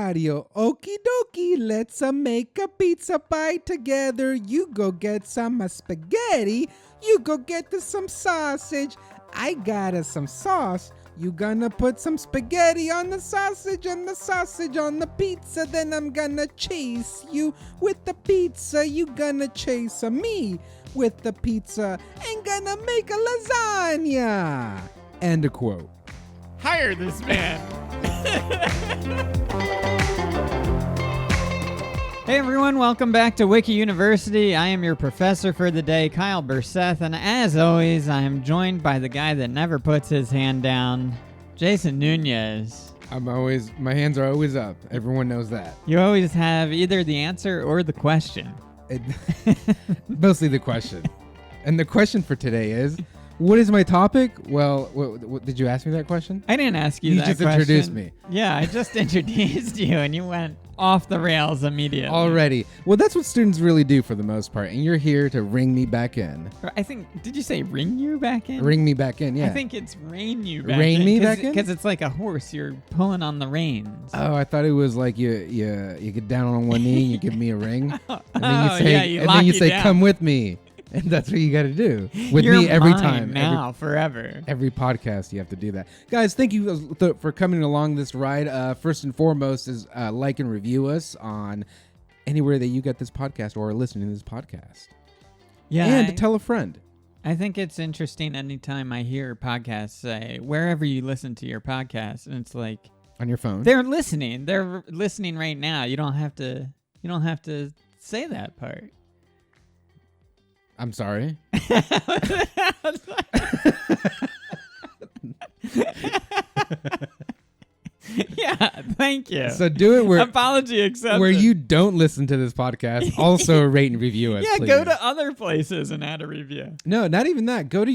Mario. Okie dokie, let's make a pizza pie together. You go get some spaghetti. You go get some sausage. I got some sauce. You gonna put some spaghetti on the sausage and the sausage on the pizza. Then I'm gonna chase you with the pizza. You gonna chase me with the pizza and gonna make a lasagna. End of quote. Hire this man. Hey everyone, welcome back to Wiki University. I am your professor for the day, Kyle Burseth, and as always, I am joined by the guy that never puts his hand down, Jheisson Nunez. My hands are always up. Everyone knows that. You always have either the answer or the question. Mostly the question. And the question for today is, what is my topic? Well, what, did you ask me that question? I didn't ask you that question. You just introduced me. Yeah, I just introduced you and you went off the rails immediately. Already. Well, that's what students really do for the most part. And you're here to ring me back in. I think, did you say ring you back in? Ring me back in, yeah. I think it's rein you back in. Rein me back in? Because it's like a horse. You're pulling on the reins. Oh, I thought it was like you get down on one knee and you give me a ring. And then you say, come with me. And that's what you got to do with me every time. Now, forever. Every podcast, you have to do that. Guys, thank you for coming along this ride. First and foremost is like and review us on anywhere that you get this podcast or are listening to this podcast. Yeah. And tell a friend. I think it's interesting anytime I hear podcasts say, wherever you listen to your podcast, and it's like... On your phone. They're listening. They're listening right now. You don't have to say that part. I'm sorry. Yeah, thank you. So do it where apology accepted. Where you don't listen to this podcast, also rate and review us. Yeah, please. Go to other places and add a review. No, not even that. Go to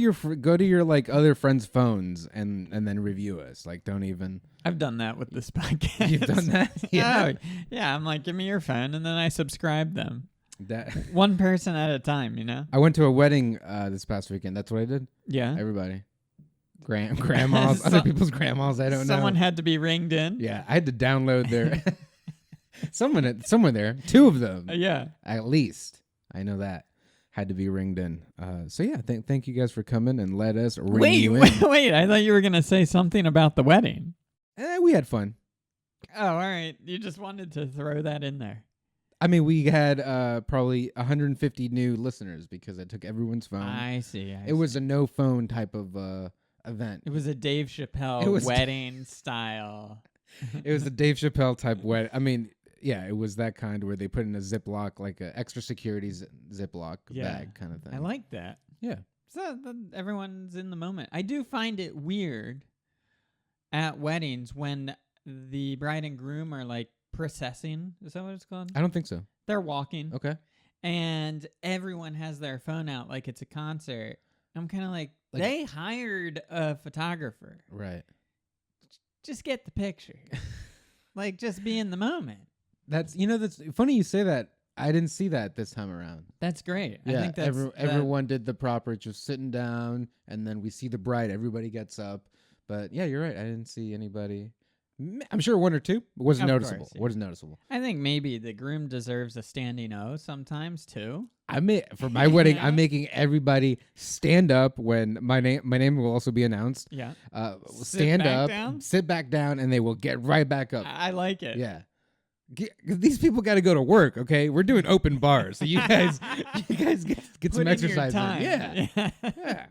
your like other friends' phones and then review us. Like, don't even. I've done that with this podcast. You've done that? Yeah. Yeah. I'm like, give me your phone, and then I subscribe them. That one person at a time, you know. I went to a wedding this past weekend. That's what I did. Yeah. Everybody, grandmas, other people's grandmas. I don't know. Someone had to be ringed in. Yeah, I had to download their. someone there. Two of them. Yeah. At least I know that had to be ringed in. So yeah, thank you guys for coming and let us ring you in. Wait! I thought you were gonna say something about the wedding. We had fun. Oh, all right. You just wanted to throw that in there. I mean, we had probably 150 new listeners because I took everyone's phone. I see. It was a no phone type of event. It was a Dave Chappelle wedding style. It was a Dave Chappelle type wedding. I mean, yeah, it was that kind where they put in a Ziploc, like an extra security Ziploc bag kind of thing. I like that. Yeah. So everyone's in the moment. I do find it weird at weddings when the bride and groom are like, processing, is that what it's called? I don't think so. They're walking. Okay. And everyone has their phone out like it's a concert. I'm kind of like, they hired a photographer. Right. Just get the picture. Like, just be in the moment. That's funny you say that. I didn't see that this time around. That's great. Yeah, I think that's everyone did the proper, just sitting down, and then we see the bride. Everybody gets up. But yeah, you're right. I didn't see anybody. I'm sure one or two. It wasn't noticeable. Course, yeah. Wasn't noticeable. I think maybe the groom deserves a standing O sometimes too. For my wedding, I'm making everybody stand up when my name will also be announced. Yeah. Stand up, sit back down, and they will get right back up. I like it. Yeah. These people got to go to work. Okay, we're doing open bars, so you guys get some exercise in. Yeah.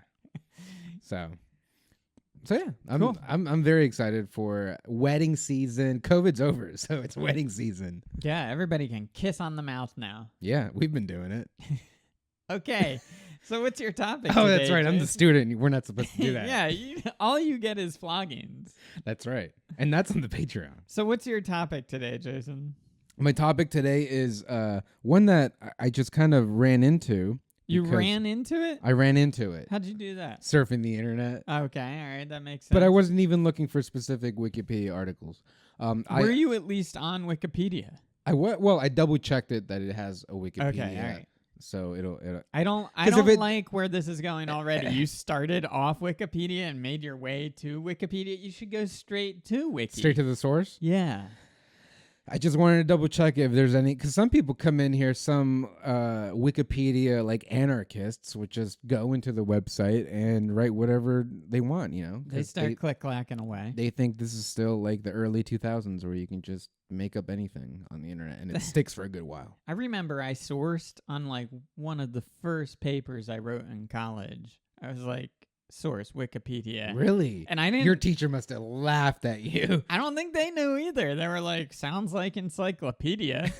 So yeah, cool. I'm very excited for wedding season. COVID's over, so it's wedding season. Yeah, everybody can kiss on the mouth now. Yeah, we've been doing it. Okay, so what's your topic? Oh, today, that's right. Jheisson? I'm the student. We're not supposed to do that. Yeah, all you get is floggings. That's right, and that's on the Patreon. So what's your topic today, Jheisson? My topic today is one that I just kind of ran into. You ran into it? I ran into it. How'd you do that? Surfing the internet. Okay, all right, that makes sense. But I wasn't even looking for specific Wikipedia articles. Were you at least on Wikipedia? I double checked it that it has a Wikipedia. Okay, all right. So it'll I don't like where this is going already. You started off Wikipedia and made your way to Wikipedia. You should go straight to Wiki. Straight to the source? Yeah. I just wanted to double check if there's any, because some people come in here, some Wikipedia like anarchists would just go into the website and write whatever they want, you know. They start click-clacking away. They think this is still like the early 2000s where you can just make up anything on the internet and it sticks for a good while. I remember I sourced on like one of the first papers I wrote in college. I was like, source Wikipedia. Really? And I didn't. Your teacher must have laughed at you. I don't think they knew either. They were like, sounds like encyclopedia.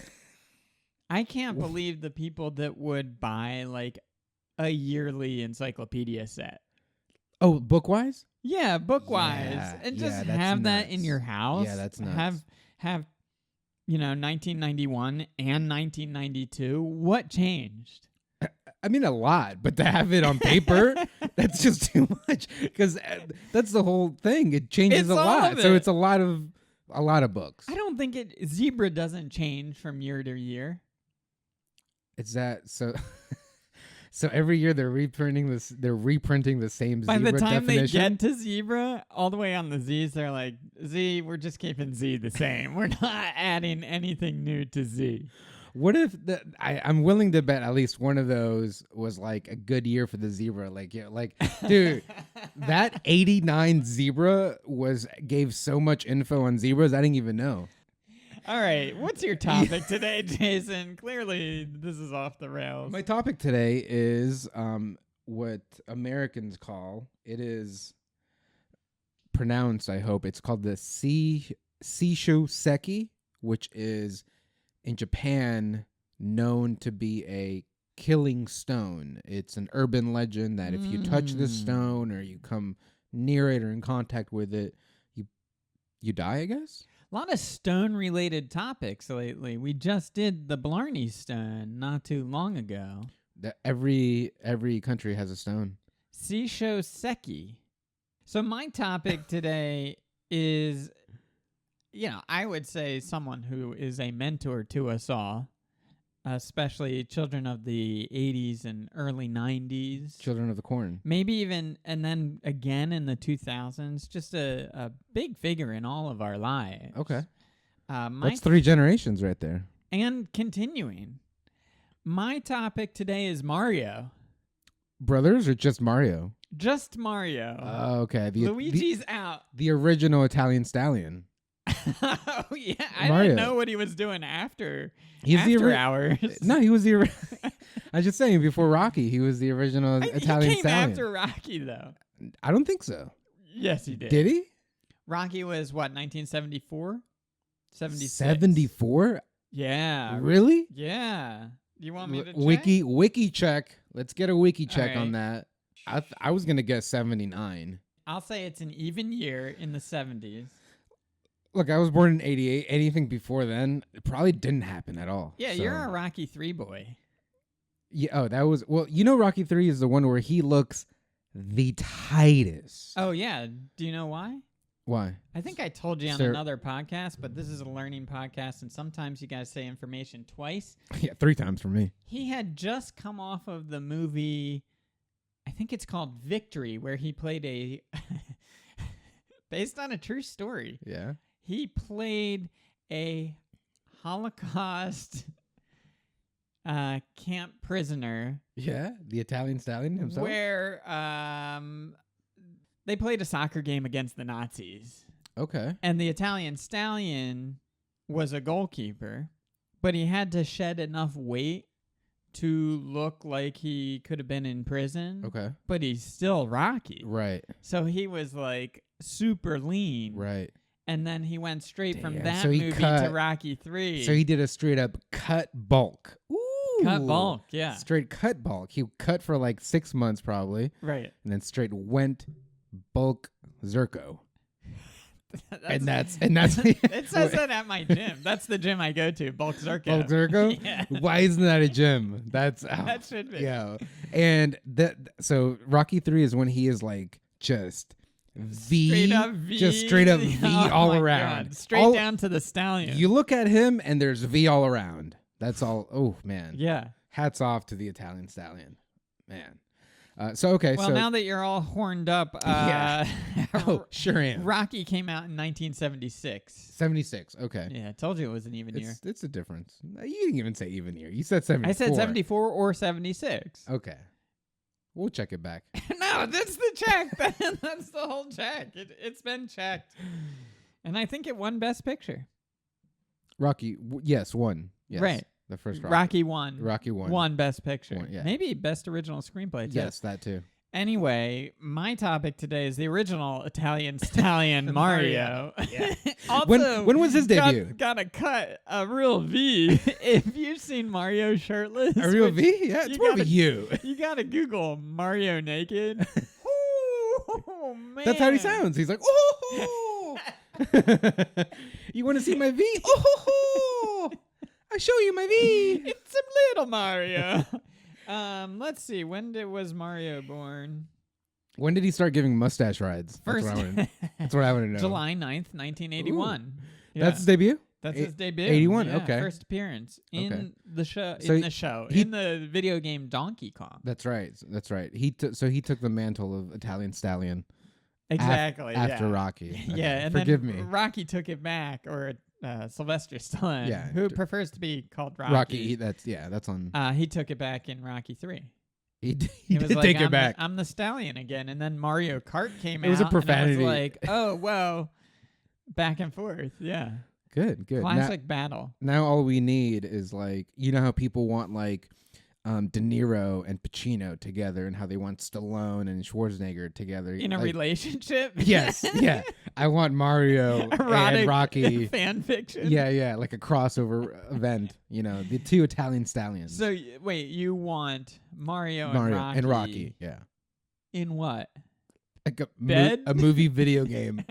I can't believe the people that would buy like a yearly encyclopedia set. Oh, Bookwise? Yeah, Bookwise. Yeah, and just that's have that nuts. in your house. Yeah, that's nuts. Have 1991 and 1992. What changed? I mean, a lot, but to have it on paper, that's just too much. Because that's the whole thing. It changes It's a all lot. of So it. it's a lot of books. I don't think Zebra doesn't change from year to year. It's that so. So every year they're reprinting this. They're reprinting the same By zebra the time definition. they get to Zebra, all the way on the Z's, they're like, Z, we're just keeping Z the same. We're not adding anything new to Z. What if I'm willing to bet at least one of those was like a good year for the zebra? Like, yeah, like, dude, that 89 zebra gave so much info on zebras I didn't even know. All right, what's your topic today, Jheisson? Clearly, this is off the rails. My topic today is what Americans call, it is pronounced, I hope, it's called the Sessho-seki, which is in Japan known to be a killing stone. It's an urban legend that if you touch this stone or you come near it or in contact with it, you die, I guess? A lot of stone-related topics lately. We just did the Blarney Stone not too long ago. Every country has a stone. Sessho-seki. So my topic today is, I would say someone who is a mentor to us all, especially children of the 80s and early 90s. Children of the Corn. Maybe even, and then again in the 2000s, just a big figure in all of our lives. Okay. That's 3 generations right there. And continuing. My topic today is Mario. Brothers or just Mario? Just Mario. Okay. Luigi's out. The original Italian stallion. Oh, yeah. I Mario. didn't know what he was doing after hours. No, he was the I was just saying, before Rocky, he was the original Italian He came stallion. after Rocky, though. I don't think so. Yes, he did. Did he? Rocky was, 1974? 76? 74? Yeah. Really? Yeah. You want me to check? Wiki check. Let's get a wiki check All on right. that. I was going to guess 79. I'll say it's an even year in the 70s. Look, I was born in 88. Anything before then, it probably didn't happen at all. Yeah, So- you're a Rocky 3 boy. Yeah. Oh, that was, well, Rocky 3 is the one where he looks the tightest. Oh, yeah. Do you know why? Why? I think I told you on Sir- another podcast, but this is a learning podcast, and sometimes you guys say information twice. Yeah, 3 times for me. He had just come off of the movie, I think it's called Victory, where he played a, based on a true story, Yeah. he played a Holocaust camp prisoner Yeah. The Italian stallion himself. where they played a soccer game against the Nazis. Okay. And the Italian stallion was a goalkeeper, but he had to shed enough weight to look like he could have been in prison. Okay. But he's still Rocky. Right. So he was like super lean. Right. And then he went straight from Damn. that So he movie cut- to Rocky 3. So he did a straight up cut bulk. Ooh. cut bulk, yeah. Straight cut bulk. He cut for like 6 months probably, Right. and then straight went bulk Zerko. And that's It says that at my gym. That's the gym I go to, Bulk Zerko. bulk Zerko. Yeah. Why isn't that a gym? That's That should be. Yeah. And so Rocky 3 is when he is like just V, Straight up V. just straight up V Oh all my around. God. Straight down to the stallion. You look at him and there's V all around. That's all. Oh man. Yeah. Hats off to the Italian stallion, man. Well, now that you're all horned up, Yeah. Oh, sure am. Rocky came out in 1976. 76. Okay. Yeah, I told you it was an even year. It's a difference. You didn't even say even year. You said 74. I said 74 or 76. Okay. We'll check it back. No, that's the check. That's the whole check. It's been checked. And I think it won Best Picture. Rocky, yes, won. Yes. Right. The first Rocky won. Rocky won. Won Best Picture. Yeah. Maybe Best Original Screenplay, too. Yes, that too. Anyway, my topic today is the original Italian stallion Mario. Yeah. Also, when was his debut? Gotta cut a real V. If you've seen Mario shirtless. A real V? Yeah, it's more of a U. You gotta Google Mario naked. Oh, man. That's how he sounds. He's like, oh. You want to see my V? Oh. I'll show you my V. It's a little Mario. Let's see. When was Mario born? When did he start giving mustache rides? That's what I want to know. July 9th, 1981. Yeah. That's his debut? That's his debut. 81, yeah, okay. First appearance in the show. So in the video game Donkey Kong. That's right. He took the mantle of Italian stallion. Exactly. After Rocky. Yeah, and forgive then me. Rocky took it back, or Sylvester Stallone, Yeah, who prefers to be called Rocky. Rocky. That's on. He took it back in Rocky 3. He did like, take it back. I'm the stallion again, and then Mario Kart came out. It was a profanity. And it was like, oh well, back and forth. Yeah. Good. Classic battle. Now all we need is like, you know how people want like De Niro and Pacino together, and how they want Stallone and Schwarzenegger together in a relationship. Yes, yeah. I want Mario Erotic and Rocky fan fiction. Yeah, like a crossover event. You know, the two Italian stallions. So wait, you want Mario and Rocky? Yeah. In what? Like a movie video game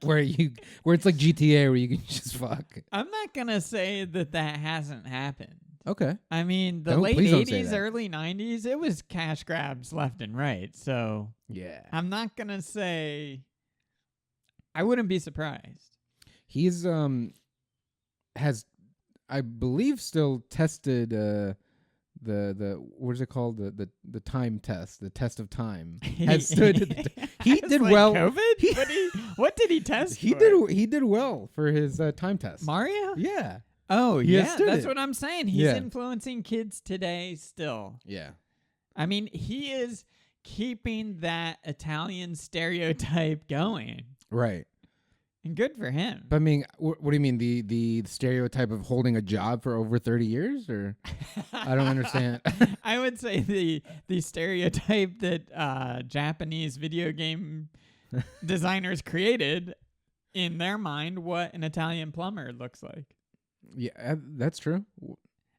where it's like GTA where you can just fuck. I'm not gonna say that hasn't happened. Okay. I mean, late 80s, early 90s, it was cash grabs left and right. So yeah, I'm not gonna say. I wouldn't be surprised. He's has, I believe, still tested the what is it called, the time test, the test of time. Has stood. He did like well. COVID. What did he test? He did well for his time test. Mario. Yeah. Oh, yeah, that's it. what I'm saying. He's influencing kids today still. Yeah. I mean, he is keeping that Italian stereotype going. Right. And good for him. But I mean, what do you mean? The stereotype of holding a job for over 30 years? Or I don't understand. I would say the stereotype that Japanese video game designers created in their mind what an Italian plumber looks like. Yeah, that's true.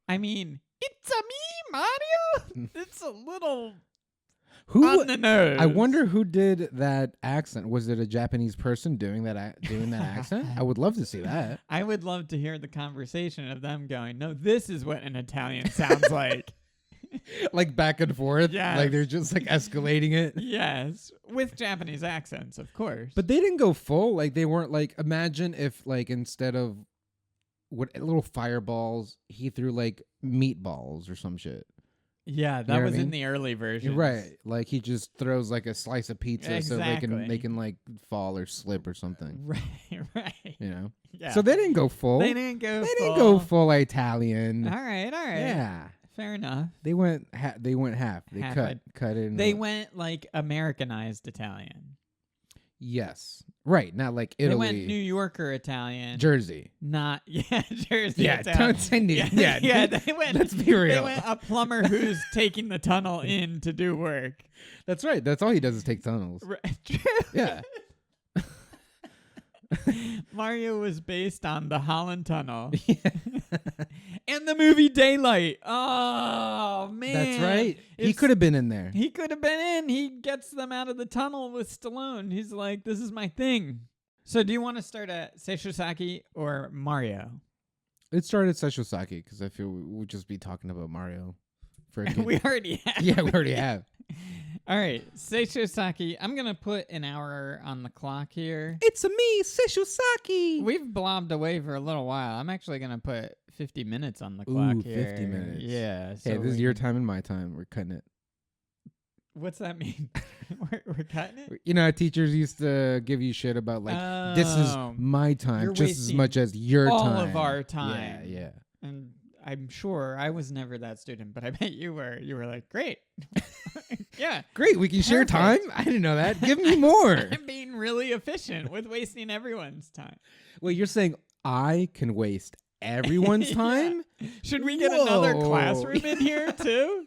I mean, it's a me, Mario. It's a little on the nose. I wonder who did that accent. Was it a Japanese person doing that accent? I would love to see that. I would love to hear the conversation of them going, no, this is what an Italian sounds like. Like back and forth. Yeah. Like they're just like escalating it. Yes. With Japanese accents, of course. But they didn't go full. Like they weren't like, imagine if like instead of little fireballs, he threw like meatballs or some shit. Yeah, that was in the early version. Right. Like he just throws like a slice of pizza exactly. so they can like fall or slip or something. Right. You know? Yeah. So they didn't go full. They didn't go full Italian. All right. Yeah. Fair enough. They went half. They cut it. They went like Americanized Italian. Yes. Right. Not like Italy. They went New Yorker Italian. Jersey. Not Jersey. Yeah. Italian. Don't say New. Yeah. They went. Let's be real. They went a plumber who's taking the tunnel in to do work. That's right. That's all he does is take tunnels. Right. True. Yeah. Mario was based on the Holland Tunnel. And the movie Daylight. Oh, man. That's right. He could have been in there. He could have been in. He gets them out of the tunnel with Stallone. He's like, this is my thing. So do you want to start at Sessho-seki or Mario? It started Sessho-seki because I feel we'll just be talking about Mario. We already have. Yeah, we already have. All right, Sessho-seki. I'm going to put an hour on the clock here. It's a me, Sessho-seki. We've blobbed away for a little while. I'm actually going to put 50 minutes on the clock here. 50 minutes. Yeah. Hey, this is your time and my time. We're cutting it. What's that mean? we're cutting it? You know, how teachers used to give you shit about like, this is my time You're just as wasting much as your all time. of our time. Yeah. And I'm sure I was never that student, but I bet you were. You were like, great. Yeah. Great, we can share time? I didn't know that. Give me more. I'm being really efficient with wasting everyone's time. Wait, you're saying I can waste everyone's time? Yeah. Should we get another classroom in here too?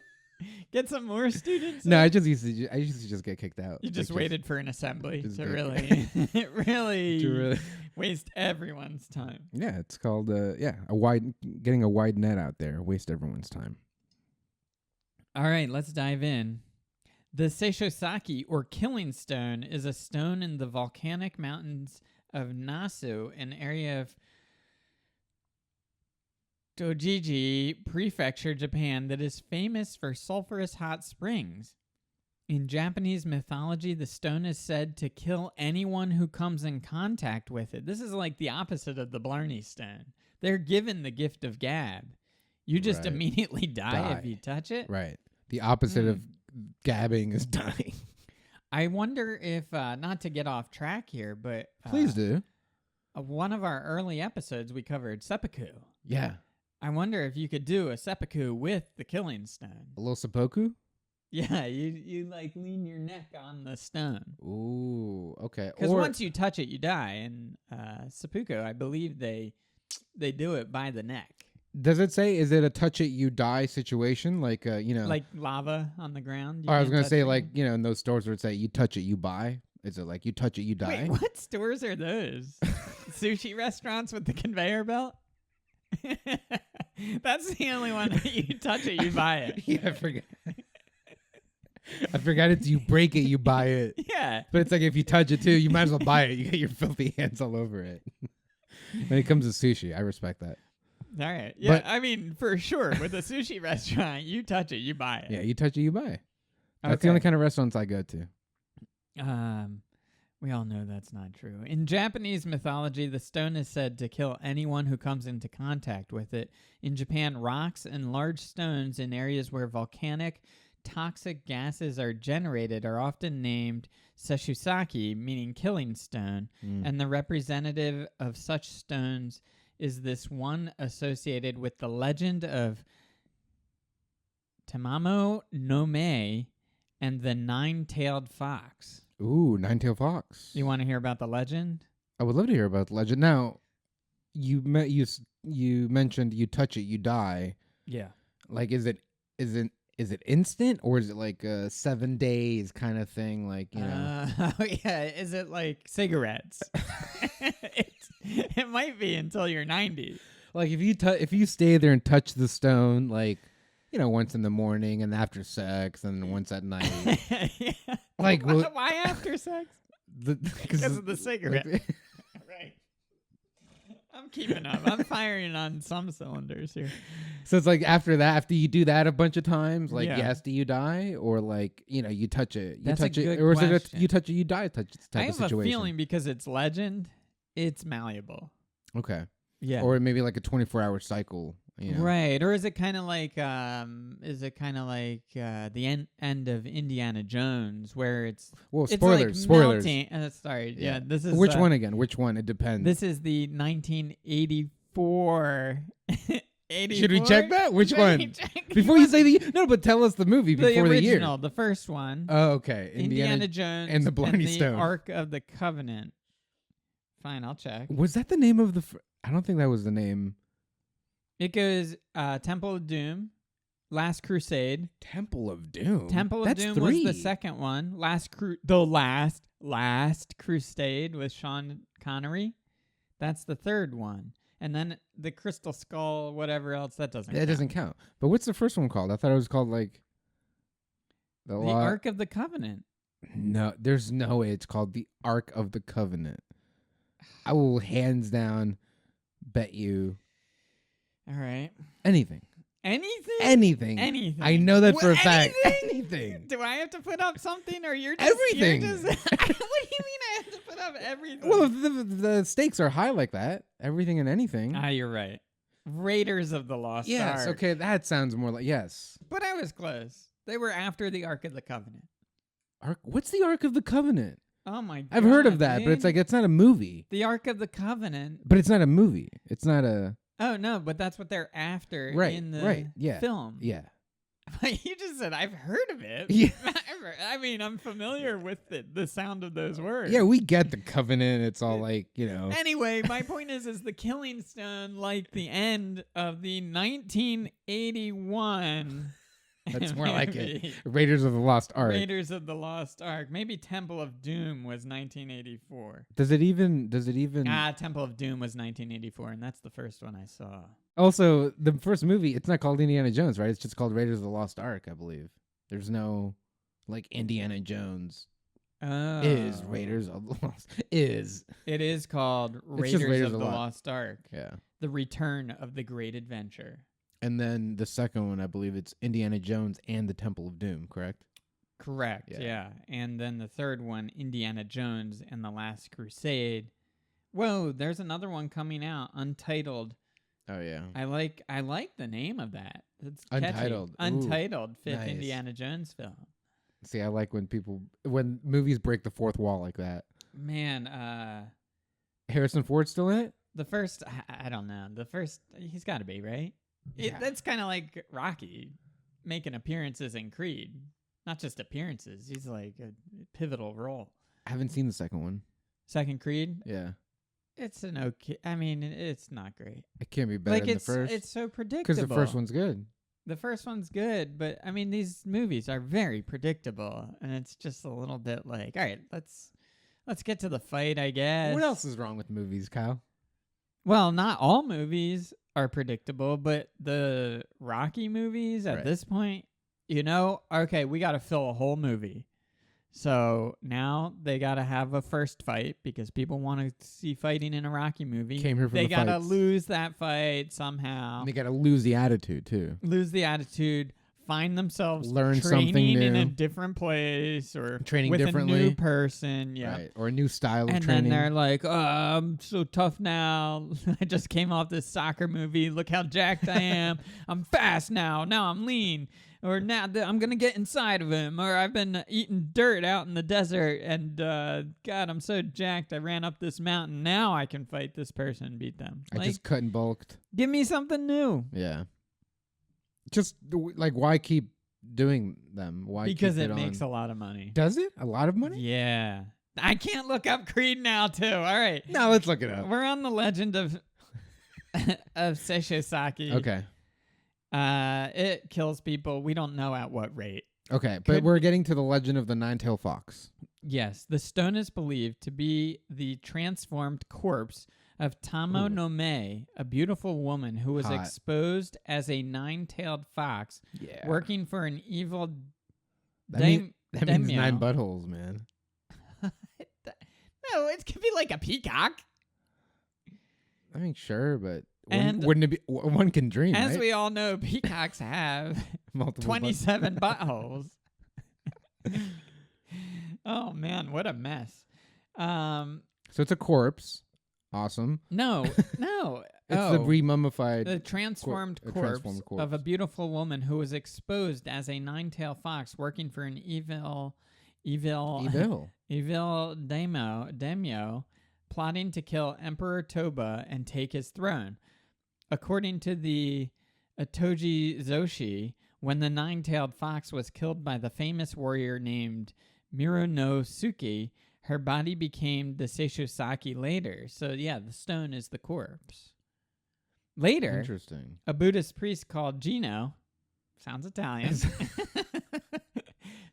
Get some more students? No, I used to just get kicked out. You just waited for an assembly to really really waste everyone's time. Yeah, it's called getting a wide net out there, waste everyone's time. All right, let's dive in. The Sessho-seki, or killing stone, is a stone in the volcanic mountains of Nasu, an area of Dojiji Prefecture, Japan, that is famous for sulfurous hot springs. In Japanese mythology, the stone is said to kill anyone who comes in contact with it. This is like the opposite of the Blarney stone. They're given the gift of gab. You just immediately die if you touch it. Right. The opposite of gabbing is dying. I wonder if, not to get off track here, but... Please do. One of our early episodes, we covered seppuku. Yeah. I wonder if you could do a seppuku with the killing stone. A little seppuku? Yeah, you like lean your neck on the stone. Ooh, okay. Because once you touch it, you die. And seppuku, I believe they do it by the neck. Does it say, is it a touch it, you die situation? Like, like lava on the ground? Or I was going to say, like, in those stores where it say, you touch it, you buy. Is it like, you touch it, you die? Wait, what stores are those? Sushi restaurants with the conveyor belt? That's the only one that you touch it, you buy it. Yeah, I forgot. I forgot it's you break it, you buy it. Yeah. But it's like if you touch it too, you might as well buy it. You get your filthy hands all over it. When it comes to sushi, I respect that. All right. Yeah, but, I mean, for sure. With a sushi restaurant, you touch it, you buy it. Yeah, you touch it, you buy it. That's the only kind of restaurants I go to. We all know that's not true. In Japanese mythology, the stone is said to kill anyone who comes into contact with it. In Japan, rocks and large stones in areas where volcanic toxic gases are generated are often named Sessho-seki, meaning killing stone, and the representative of such stones is this one associated with the legend of Tamamo no Mae and the nine-tailed fox. Ooh, nine-tailed fox. You want to hear about the legend? I would love to hear about the legend. Now, you mentioned you touch it, you die. Yeah. Like, is it instant, or is it like 7 days kind of thing? Like, Oh yeah. Is it like cigarettes? It might be until you're 90. Like if you stay there and touch the stone, like, once in the morning and after sex, and once at night. Yeah. Like, why after sex? Because of the cigarette. Right. I'm keeping up. I'm firing on some cylinders here. So it's like after you do that a bunch of times, like, yes, do you die? Or like, you touch it. That's touch a it. good Or is question. it you touch it, you die type of situation? I have a feeling because it's legend, it's malleable. Okay. Yeah. Or maybe like a 24-hour cycle. Right. Or is it kind of like the end of Indiana Jones, where it's spoilers. Melting. Sorry. Yeah. This is which one again? Which one? It depends. This is the 1984. 84? Should we check that? Which one? Before you say but tell us the movie before the year. The first one. Oh, okay. Indiana Jones and the Blarney Stone. Ark of the Covenant. Fine, I'll check. Was that the name of the? I don't think that was the name. It goes Temple of Doom, Last Crusade. Temple of Doom. Temple of Doom 3. was the second one. Last Crusade with Sean Connery. That's the third one. And then the Crystal Skull, whatever else, that doesn't count. Doesn't count. But what's the first one called? I thought it was called like the Ark of the Covenant. No, there's no way it's called the Ark of the Covenant. I will hands down bet you. All right. Anything. Anything? I know that for a fact. Anything. Do I have to put up something, or you're just everything? What do you mean I have to put up everything? Well, if the stakes are high like that, everything and anything. You're right. Raiders of the Lost Ark. Yes. Okay, that sounds more like yes. But I was close. They were after the Ark of the Covenant. What's the Ark of the Covenant? Oh my god. I've heard of that, dude. but it's like it's not a movie. The Ark of the Covenant. But it's not a movie. It's not a Oh no, but that's what they're after in the film. Yeah. You just said I've heard of it. Yeah. I mean, I'm familiar with the sound of those words. Yeah, we get the Covenant. It's all like, Anyway, my point is the Killing Stone, like the end of the 1981. That's more like it. Raiders of the Lost Ark. Raiders of the Lost Ark. Maybe Temple of Doom was 1984. Does it even? Temple of Doom was 1984, and that's the first one I saw. Also, the first movie, it's not called Indiana Jones, right? It's just called Raiders of the Lost Ark, I believe. There's no, like, Indiana Jones is Raiders of the Lost. It is called Raiders of the Lost Ark. Yeah. The Return of the Great Adventure. And then the second one, I believe it's Indiana Jones and the Temple of Doom, correct? Correct, yeah. And then the third one, Indiana Jones and the Last Crusade. Whoa, there's another one coming out, Untitled. Oh, yeah. I like the name of that. It's Untitled. Catchy. Untitled, fifth nice. Indiana Jones film. See, I like when movies break the fourth wall like that. Man, Harrison Ford's still in it? The first, I don't know. The first, he's got to be, right? Yeah. That's kind of like Rocky making appearances in Creed. Not just appearances. He's like a pivotal role. I haven't seen the second one. Second Creed? Yeah. It's an okay. I mean, it's not great. It can't be better than the first. It's so predictable. Because the first one's good. The first one's good, but I mean, these movies are very predictable, and it's just a little bit like, all right, let's get to the fight, I guess. What else is wrong with movies, Kyle? Well, not all movies are predictable, but the Rocky movies at this point, okay, we got to fill a whole movie. So now they got to have a first fight because people want to see fighting in a Rocky movie. Came here for the They got to fights. lose that fight somehow. And they got to lose the attitude, too. Lose the attitude, find themselves Learn training something new. in a different place or Training with differently. a new person. Yeah. Right. Or a new style of And training. then they're like, I'm so tough now. I just came off this soccer movie. Look how jacked I am. I'm fast now. Now I'm lean. Or now I'm going to get inside of him. Or I've been eating dirt out in the desert. And, God, I'm so jacked. I ran up this mountain. Now I can fight this person and beat them. I just cut and bulked. Give me something new. Yeah. Just, like, why keep doing them? Why Because keep it it makes on? a lot of money. Does it? A lot of money? Yeah. I can't look up Creed now, too. All right. No, let's look it up. We're on the legend of Sessho-seki. Okay. It kills people. We don't know at what rate. Okay, but we're getting to the legend of the nine-tailed fox. Yes, the stone is believed to be the transformed corpse of Tamo no Me, a beautiful woman who was Hot. exposed as a nine-tailed fox, Yeah. working for an evil That means daimyo. 9 buttholes, man. No, it could be like a peacock. I mean, sure, but And wouldn't it be? One can dream, As right? we all know, peacocks have Multiple 27 buttholes. Oh, man, what a mess. So it's a corpse. Awesome. No. It's the re-mummified. The transformed corpse transformed corpse. of a beautiful woman who was exposed as a nine-tailed fox working for an evil daimyo, plotting to kill Emperor Toba and take his throne. According to the Itoji Zoshi, when the nine-tailed fox was killed by the famous warrior named Mironosuke, her body became the Sessho-seki later. So, yeah, the stone is the corpse. Later, Interesting. a Buddhist priest called Gino, sounds Italian,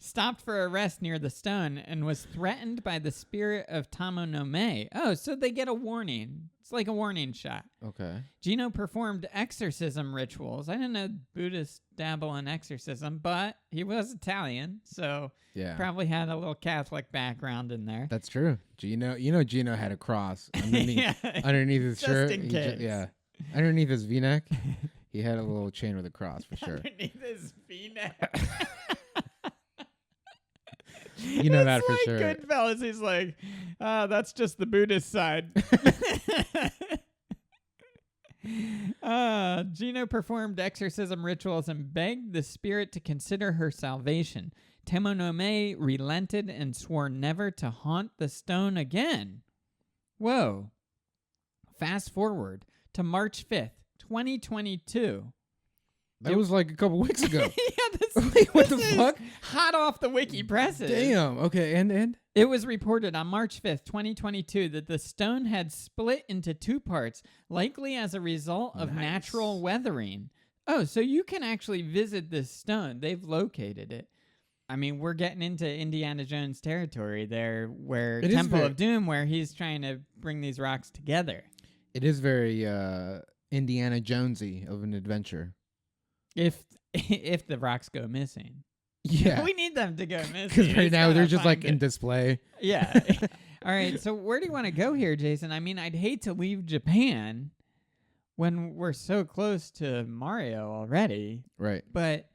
stopped for a rest near the stone and was threatened by the spirit of Tamo no Me. Oh, so they get a warning. It's like a warning shot. Okay. Gino performed exorcism rituals. I didn't know Buddhists dabble in exorcism, but he was Italian, so Yeah. probably had a little Catholic background in there. That's true. Gino had a cross underneath, Yeah. underneath his Just shirt. in case. Yeah. Underneath his V-neck, he had a little chain with a cross for sure. Underneath his V-neck. You know that for It's sure. like Goodfellas. He's like, that's just the Buddhist side. Gino performed exorcism rituals and begged the spirit to consider her salvation, Tomonome relented and swore never to haunt the stone again. Whoa. Fast forward to March 5th, 2022. That was like a couple weeks ago. Yeah, What the this is fuck? hot off the wiki presses. Damn. Okay, and? It was reported on March 5th, 2022, that the stone had split into two parts, likely as a result of natural weathering. Oh, so you can actually visit this stone. They've located it. I mean, we're getting into Indiana Jones territory there, where Temple of Doom, where he's trying to bring these rocks together. It is very Indiana Jonesy of an adventure. If the rocks go missing. Yeah. We need them to go missing. Because right now they're just like in display. Yeah. All right. So where do you want to go here, Jheisson? I mean, I'd hate to leave Japan when we're so close to Mario already. Right. But,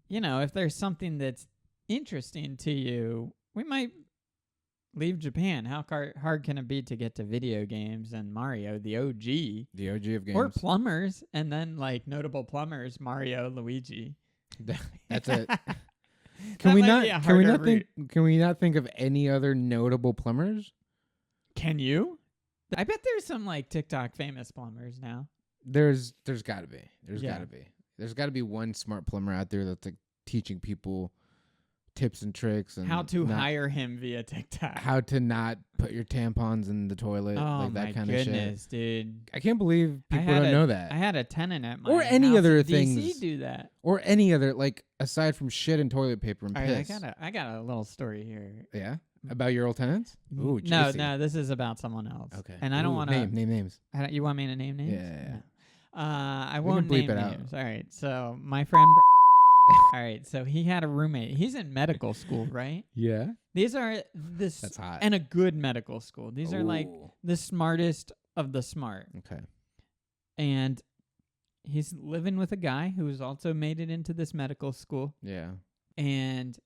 if there's something that's interesting to you, we might leave Japan. How hard can it be to get to video games and Mario, the OG? The OG of games. Or plumbers, and then like notable plumbers, Mario, Luigi. That's it. Can we not think of any other notable plumbers? Can you? I bet there's some like TikTok famous plumbers now. There's got to be. There's got to be one smart plumber out there that's like teaching people tips and tricks and how to hire him via TikTok. How to not put your tampons in the toilet, like that kind of shit. Oh my goodness, dude! I can't believe people don't know that. I had a tenant at my or any house other in things. DC do that. Or any other, like aside from shit and toilet paper and piss. Right, I got a little story here. Yeah, about your old tenants? Ooh, no, this is about someone else. Okay, and I don't want to name names. You want me to name names? Yeah. No. I won't name names. All right, so my friend. All right, so he had a roommate. He's in medical school, right? Yeah. These are That's hot. And a good medical school. These are like the smartest of the smart. Okay. And he's living with a guy who's also made it into this medical school. Yeah. And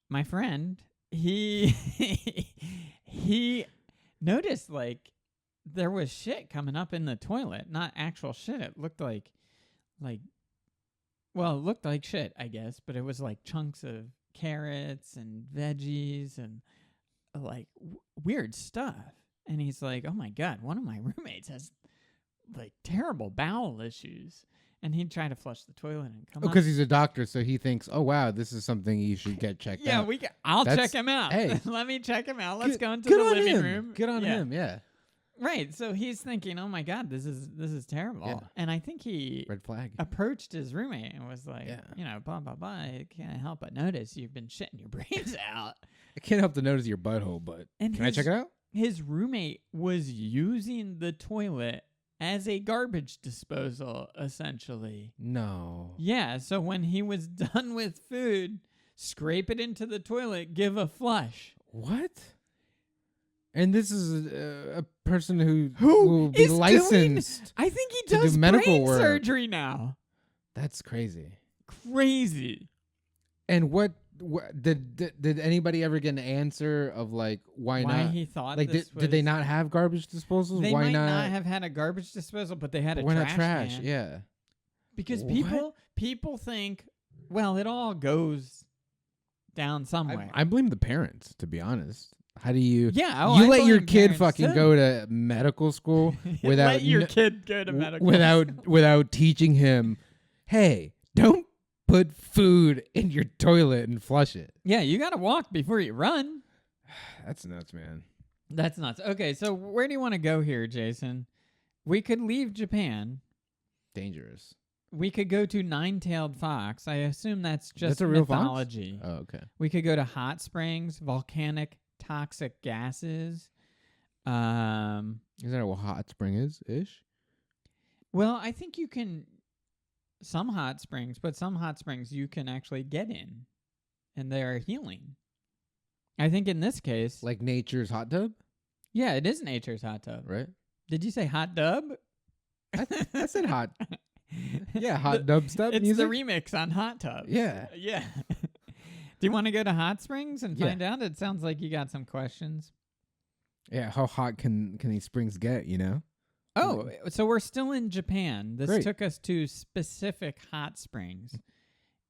my friend, he noticed like there was shit coming up in the toilet. Not actual shit. It looked like well, it looked like shit, I guess, but it was like chunks of carrots and veggies and like weird stuff. And he's like, oh my God, one of my roommates has like terrible bowel issues. And he'd try to flush the toilet and come out. Because he's a doctor, so he thinks, oh, wow, this is something you should get checked out. Yeah, I'll check him out. Hey. Let me check him out. Let's go into the living room. Good on him, yeah. Right, so he's thinking, "Oh my God, this is terrible," Yeah. and I think he Red flag. approached his roommate and was like, "Blah blah blah. I can't help but notice you've been shitting your brains out." I can't help to notice your butthole, but can I check it out? His roommate was using the toilet as a garbage disposal, essentially. No. Yeah, so when he was done with food, scrape it into the toilet, give a flush. What? And this is a person who will be licensed. I think he does do medical brain work. surgery now. That's crazy. Crazy. And what did anybody ever get an answer of like why not? He thought like this did they not have garbage disposals? They why might not have had a garbage disposal, but they had a why trash not trash? can. Yeah. Because What? people think, well, it all goes down somewhere. I blame the parents, to be honest. How do you? Yeah, you I let your blame kid parents fucking too. go to medical school without let your kid go to medical without teaching him, hey, don't put food in your toilet and flush it. Yeah, you got to walk before you run. That's nuts, man. That's nuts. Okay, so where do you want to go here, Jheisson? We could leave Japan. Dangerous. We could go to Nine-Tailed Fox. I assume that's just a real fox? mythology. Oh, okay. We could go to hot springs, volcanic toxic gases. Is that what hot spring is ish? Well, I think you can some hot springs you can actually get in, and they are healing. I think in this case, Like nature's hot tub, yeah, it is nature's hot tub. right? Did you say hot dub? I said hot. Yeah, hot dubstep It's music. the remix on hot tub. Yeah. Yeah. Do you want to go to hot springs and Yeah. find out? It sounds like you got some questions. Yeah, how hot can these springs get, you know? Oh, so we're still in Japan. This Great. took us to specific hot springs.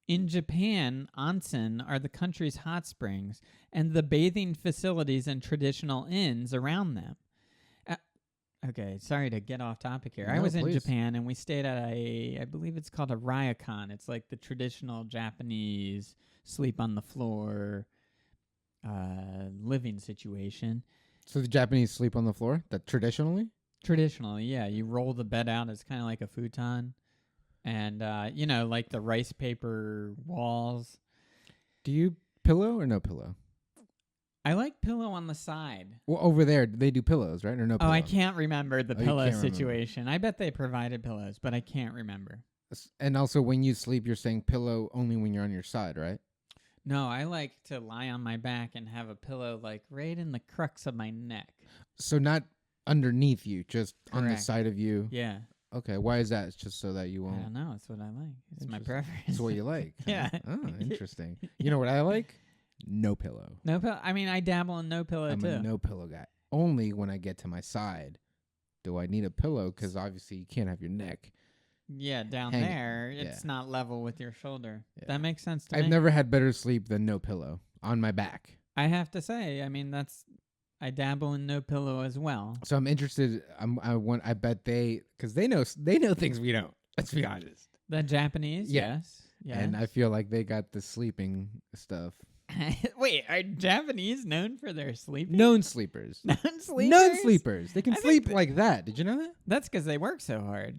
In Japan, onsen are the country's hot springs and the bathing facilities and traditional inns around them. Okay, sorry to get off topic here. I No, was in please. Japan and we stayed at I believe it's called a ryokan. It's like the traditional Japanese sleep on the floor living situation. So the Japanese sleep on the floor? That traditionally? Traditionally, yeah. You roll the bed out. It's kind of like a futon. And, like the rice paper walls. Do you pillow or no pillow? I like pillow on the side. Well, over there, they do pillows, right? Or no Oh, pillow? I can't remember the Oh, you pillow can't remember. situation. I bet they provided pillows, but I can't remember. And also, when you sleep, you're saying pillow only when you're on your side, right? No, I like to lie on my back and have a pillow like right in the crux of my neck. So not underneath you, just on the Correct. side of you. Yeah. Okay, why is that? It's just so that you I won't. don't know. It's what I like. It's my Interesting. preference. It's what you like. huh? Yeah. Oh, interesting. You know what I like? No pillow. No pillow. I mean, I dabble in no pillow I'm too. a no pillow guy. Only when I get to my side do I need a pillow, because obviously you can't have your neck. Yeah, down Hanging. there, Yeah. it's not level with your shoulder. Yeah. That makes sense to I've me. never had better sleep than no pillow on my back. I have to say, I mean, I dabble in no pillow as well. So I'm interested. I bet because they know things we don't. Let's be honest. The Japanese, Yeah. yes. And I feel like they got the sleeping stuff. Wait, are Japanese known for their sleeping? Known sleepers. Non-sleepers? Known sleepers. They can I think sleep that- like that. Did you know that? That's because they work so hard.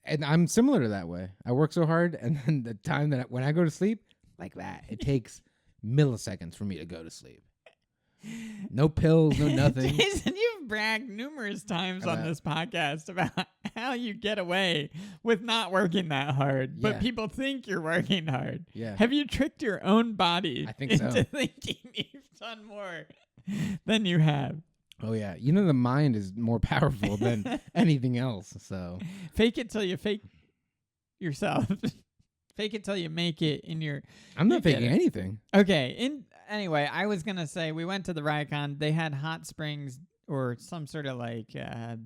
And I'm similar to that way. I work so hard, and then the time when I go to sleep, like that, it takes milliseconds for me to go to sleep. No pills, no nothing. Jason, you've bragged numerous times on About- this podcast about how you get away with not working that hard, but Yeah. people think you're working hard. Yeah. Have you tricked your own body I think into so. thinking you've done more than you have? Oh yeah. You know the mind is more powerful than anything else. So Fake it till you fake yourself. Fake it till you make it in your... I'm You not get faking it. anything. Okay. Anyway, I was going to say we went to the Ryokan. They had hot springs or some sort of like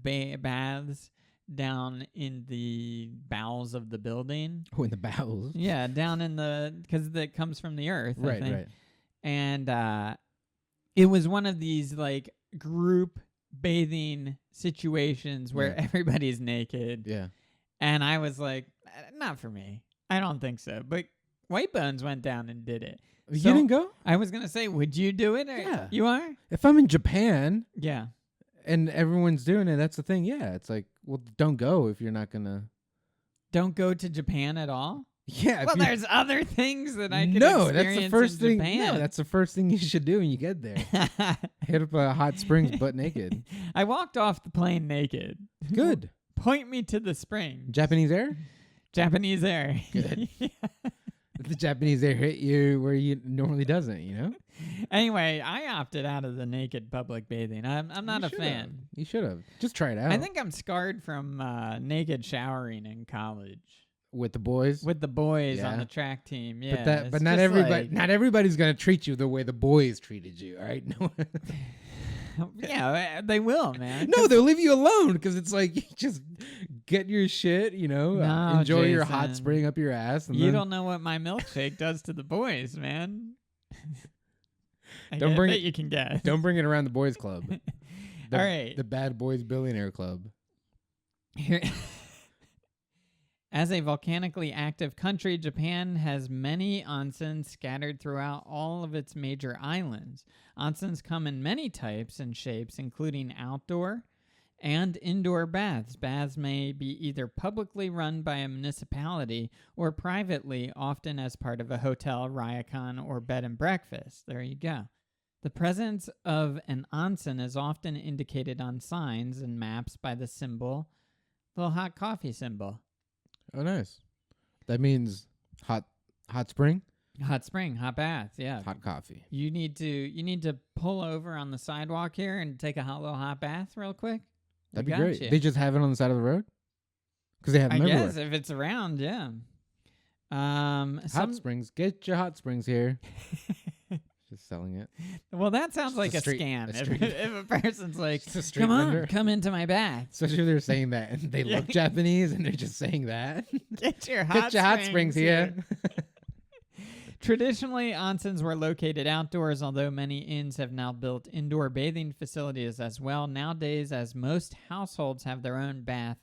baths down in the bowels of the building. Oh, in the bowels. Yeah, down in because that comes from the earth. I Right, think. right. And it was one of these like group bathing situations where Yeah. everybody's naked. Yeah. And I was like, not for me. I don't think so. But White Bones went down and did it. You So- didn't go? I was going to say, would you do it? Or Yeah. You are? If I'm in Japan Yeah. and everyone's doing it, that's the thing. Yeah. It's like, well, don't go if you're not gonna. Don't go to Japan at all? Yeah. Well, if you- there's other things that I could no, experience that's the first in thing. Japan. No, that's the first thing you should do when you get there. Hit up a hot springs butt naked. I walked off the plane naked. Good. Point me to the spring. Japanese air? Japanese air. Good. The Japanese air hit you where you normally doesn't, you know? Anyway, I opted out of the naked public bathing. I'm not You a should fan. have. You should have. Just try it out. I think I'm scarred from naked showering in college with the boys. with the boys on Yeah. the track team. Yeah, but it's not just everybody. like- Not everybody's gonna treat you the way the boys treated you. All right? No. yeah, they will, man. No, they'll leave you alone because it's like you just get your shit, you know, No, enjoy your hot Jheisson. spring up your ass. And You then don't know what my milkshake does to the boys, man. Don't bring bet it- you can guess. don't bring it around the boys club. All right. The Bad Boys Billionaire Club. Here- As a volcanically active country, Japan has many onsens scattered throughout all of its major islands. Onsens come in many types and shapes, including outdoor and indoor baths. Baths may be either publicly run by a municipality or privately, often as part of a hotel, ryokan, or bed and breakfast. There you go. The presence of an onsen is often indicated on signs and maps by the symbol, little hot coffee symbol. Oh, nice. That means hot spring, Hot spring, hot bath, yeah. hot coffee. You need to pull over on the sidewalk here and take a little hot bath real quick. That'd We be got great. you. They just have it on the side of the road because they have I them everywhere. guess if it's around, yeah. Hot springs, get your hot springs here. Just selling it. Well, that sounds Just like a a street- scam. a If, street- if a person's like, Just a street "Come on, vendor. come into my bath, Especially if they're saying that and they Yeah. look Japanese and they're just saying that. get your Get your hot springs here. Traditionally, onsens were located outdoors, although many inns have now built indoor bathing facilities as well. Nowadays, as most households have their own bath,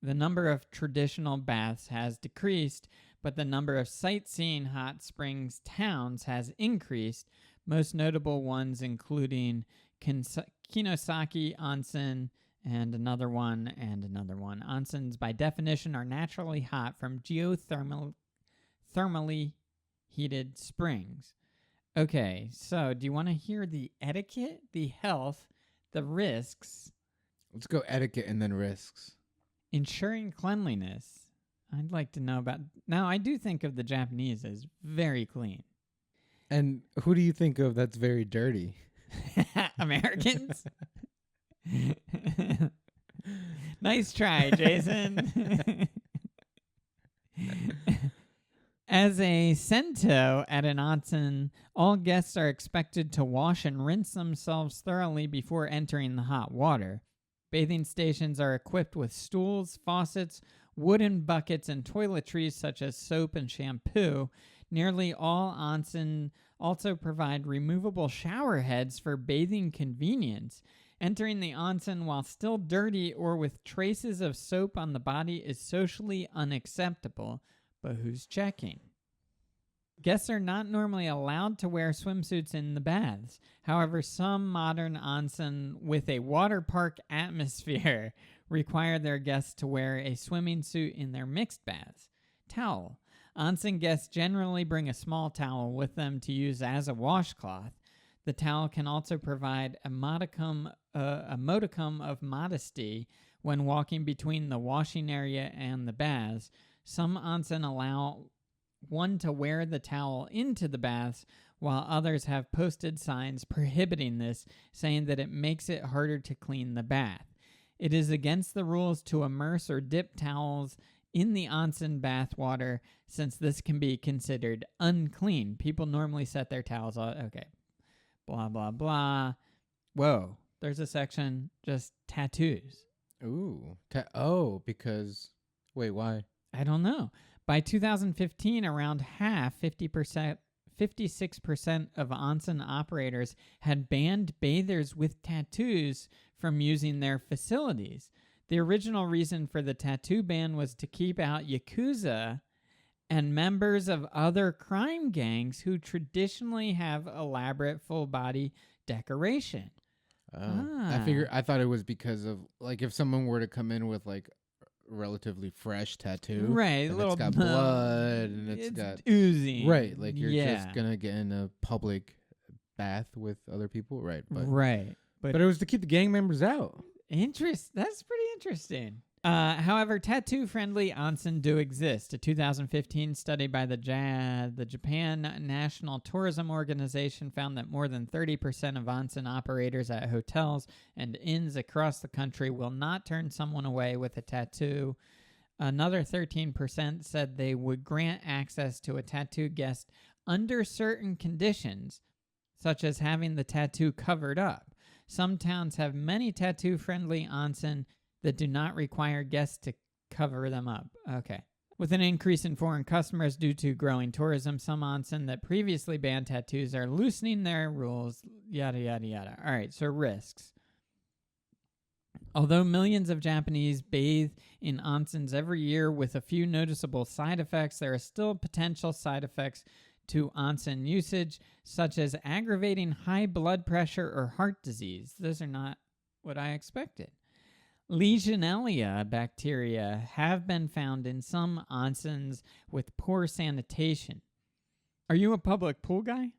the number of traditional baths has decreased, but the number of sightseeing hot springs towns has increased, most notable ones including Kinosaki Onsen and another one and another one. Onsens, by definition, are naturally hot from thermally heated springs. Okay, so do you want to hear the etiquette, the health, the risks? Let's go etiquette and then risks. Ensuring cleanliness. I'd like to know about... Now, I do think of the Japanese as very clean. And who do you think of that's very dirty? Americans? Nice try, Jheisson. As a sento at an onsen, all guests are expected to wash and rinse themselves thoroughly before entering the hot water. Bathing stations are equipped with stools, faucets, wooden buckets, and toiletries such as soap and shampoo. Nearly all onsen also provide removable shower heads for bathing convenience. Entering the onsen while still dirty or with traces of soap on the body is socially unacceptable, but who's checking? Guests are not normally allowed to wear swimsuits in the baths. However, some modern onsen with a water park atmosphere require their guests to wear a swimming suit in their mixed baths. Towel. Onsen guests generally bring a small towel with them to use as a washcloth. The towel can also provide a modicum of modesty when walking between the washing area and the baths. Some onsen allow one to wear the towel into the baths, while others have posted signs prohibiting this, saying that it makes it harder to clean the bath. It is against the rules to immerse or dip towels in the onsen bath water, since this can be considered unclean. People normally set their towels on. Okay. Blah, blah, blah. Whoa. There's a section just tattoos. Ooh. Because... Wait, why? I don't know. By 2015, around half, 56% of onsen operators had banned bathers with tattoos from using their facilities. The original reason for the tattoo ban was to keep out Yakuza and members of other crime gangs who traditionally have elaborate full-body decoration. I thought it was because of, like, if someone were to come in with, like, relatively fresh tattoo, right? And it's got blood and it's got oozing, right? Like you're just gonna get in a public bath with other people, right? But it was to keep the gang members out. That's pretty interesting. However, tattoo-friendly onsen do exist. A 2015 study by the Japan National Tourism Organization found that more than 30% of onsen operators at hotels and inns across the country will not turn someone away with a tattoo. Another 13% said they would grant access to a tattoo guest under certain conditions, such as having the tattoo covered up. Some towns have many tattoo-friendly onsen that do not require guests to cover them up. Okay. With an increase in foreign customers due to growing tourism, some onsen that previously banned tattoos are loosening their rules, yada, yada, yada. All right, so risks. Although millions of Japanese bathe in onsens every year with a few noticeable side effects, there are still potential side effects to onsen usage, such as aggravating high blood pressure or heart disease. Those are not what I expected. Legionella bacteria have been found in some onsens with poor sanitation. Are you a public pool guy?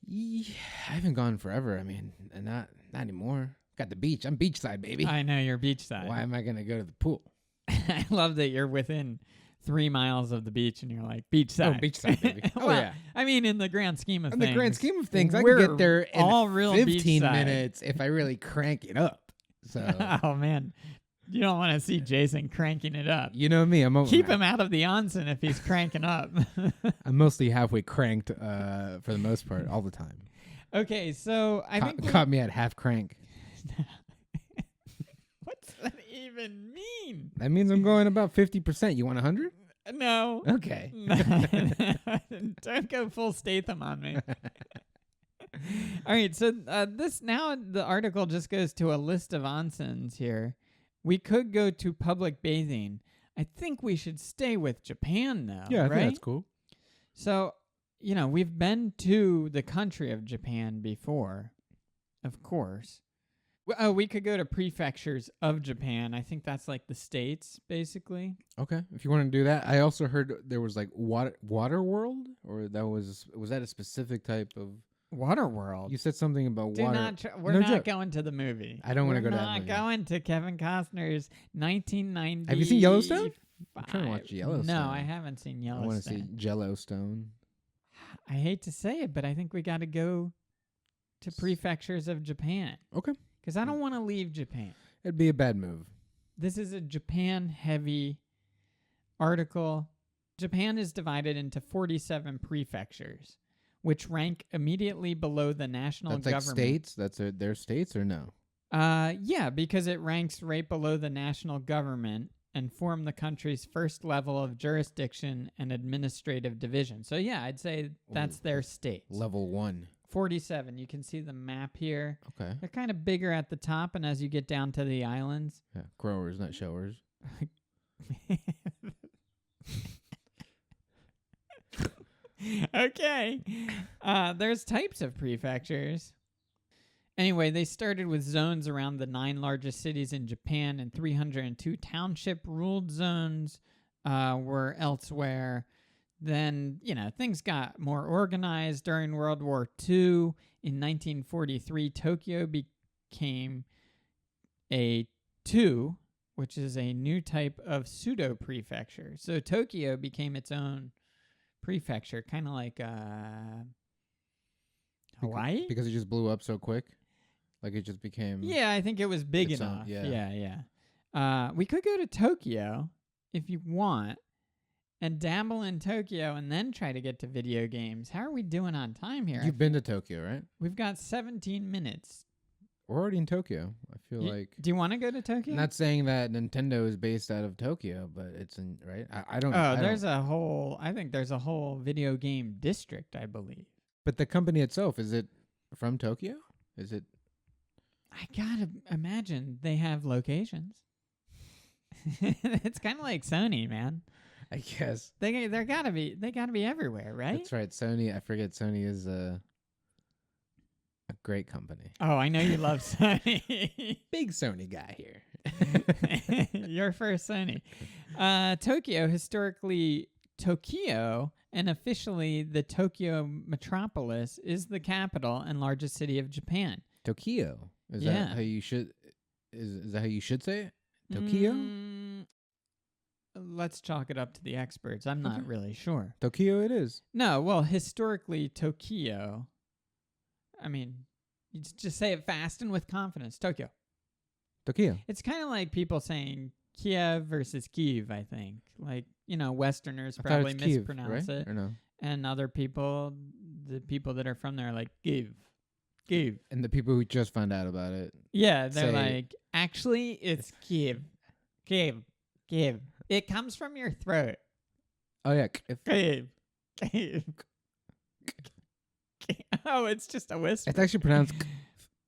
Yeah, I haven't gone forever. I mean, not anymore. Got the beach. I'm beachside, baby. I know, you're beachside. Why am I going to go to the pool? I love that you're within 3 miles of the beach and you're like, beachside. Oh, beachside, baby. Well, yeah. I mean, in the grand scheme of things. In the grand scheme of things, I can get there in all real 15 beachside. minutes if I really crank it up. So, oh, man. You don't want to see Jheisson cranking it up. You know me. Keep him out of the onsen if he's cranking up. I'm mostly halfway cranked for the most part, all the time. Okay, so I think... Caught me at half crank. What's that even mean? That means I'm going about 50%. You want 100? No. Okay. Don't go full Statham on me. All right, so the article just goes to a list of onsens here. We could go to public bathing. I think we should stay with Japan, though. Yeah, I right? think that's cool. So, we've been to the country of Japan before, of course. We could go to prefectures of Japan. I think that's like the states, basically. Okay, if you want to do that. I also heard there was like water world, or was that a specific type of Waterworld? You said something about water. We're not going to the movie. I don't want to go to that We're movie. not going to Kevin Costner's 1990. Have you seen Yellowstone? I'm trying to watch Yellowstone. No, I haven't seen Yellowstone. I want to see Jellostone. I hate to say it, but I think we got to go to prefectures of Japan. Okay. Because I don't want to leave Japan. It'd be a bad move. This is a Japan-heavy article. Japan is divided into 47 prefectures, which rank immediately below the national government. That's like states? That's their states or no? Yeah, because it ranks right below the national government and form the country's first level of jurisdiction and administrative division. So yeah, I'd say that's their states. Level 1. 47. You can see the map here. Okay. They're kind of bigger at the top, and as you get down to the islands. Yeah, growers, not showers. Okay. There's types of prefectures. Anyway, they started with zones around the 9 largest cities in Japan, and 302 township-ruled zones were elsewhere. Then, things got more organized during World War II. In 1943, Tokyo became a 2, which is a new type of pseudo-prefecture. So Tokyo became its own prefecture, kind of like Hawaii? Because it just blew up so quick? Like it just became... Yeah, I think it was big enough. Yeah. We could go to Tokyo if you want and dabble in Tokyo and then try to get to video games. How are we doing on time here? You've been to Tokyo, right? We've got 17 minutes. We're already in Tokyo. I feel like... Do you want to go to Tokyo? Not saying that Nintendo is based out of Tokyo, but it's in... Right? I don't... I think there's a whole video game district, I believe. But the company itself, is it from Tokyo? Is it... I gotta imagine they have locations. It's kind of like Sony, man. I guess they gotta be everywhere, right? That's right. Sony. I forget Sony is a great company. Oh, I know you love Sony. Big Sony guy here. Your first Sony. Tokyo, historically Tokyo, and officially the Tokyo metropolis, is the capital and largest city of Japan. Tokyo. Is that how you should? Is that how you should say it? Tokyo. Let's chalk it up to the experts. I'm not really sure. Tokyo it is. No, well, historically Tokyo. I mean, you just say it fast and with confidence. Tokyo. Tokyo. It's kind of like people saying Kiev versus Kyiv, I think. Like, Westerners probably mispronounce Kyiv, right? it. Or no? And other people, the people that are from there are like, Kyiv. Kyiv. And the people who just found out about it. Yeah, they're like, actually, it's Kyiv. Kyiv. Kyiv. It comes from your throat. Oh, yeah. Kyiv. Kyiv. Oh, it's just a whisper. It's actually pronounced...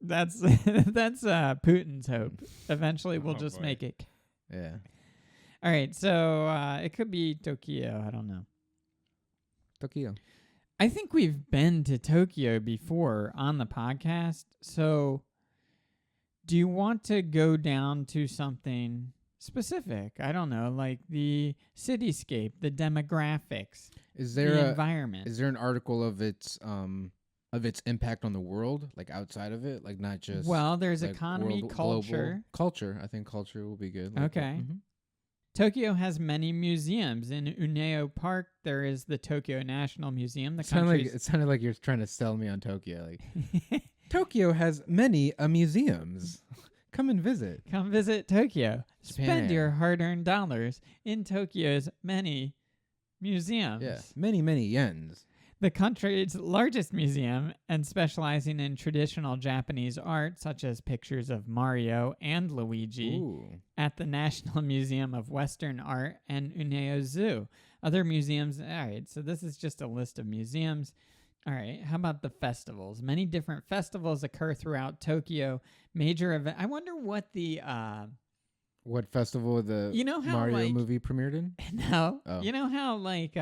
That's Putin's hope. Eventually, we'll just make it. Yeah. All right, so it could be Tokyo. I don't know. Tokyo. I think we've been to Tokyo before on the podcast. So do you want to go down to something specific? I don't know, like the cityscape, the demographics, the environment. Is there an article of its impact on the world, like outside of it, like not just... Well, there's like economy, culture. Culture. I think culture will be good. Like okay. Tokyo has many museums. In Uneo Park, there is the Tokyo National Museum. It sounded like you're trying to sell me on Tokyo. Like Tokyo has many museums. Come and visit. Come visit Tokyo. Japan Spend Air. your hard-earned dollars in Tokyo's many museums. Yeah, many yens. the country's largest museum and specializing in traditional Japanese art, such as pictures of Mario and Luigi, at the National Museum of Western Art and Uneo Zoo. Other museums, all right, so this is just a list of museums. All right, how about the festivals? Many different festivals occur throughout Tokyo. Major event. I wonder what the... What festival the Mario movie premiered in? No. Oh. You know how, like,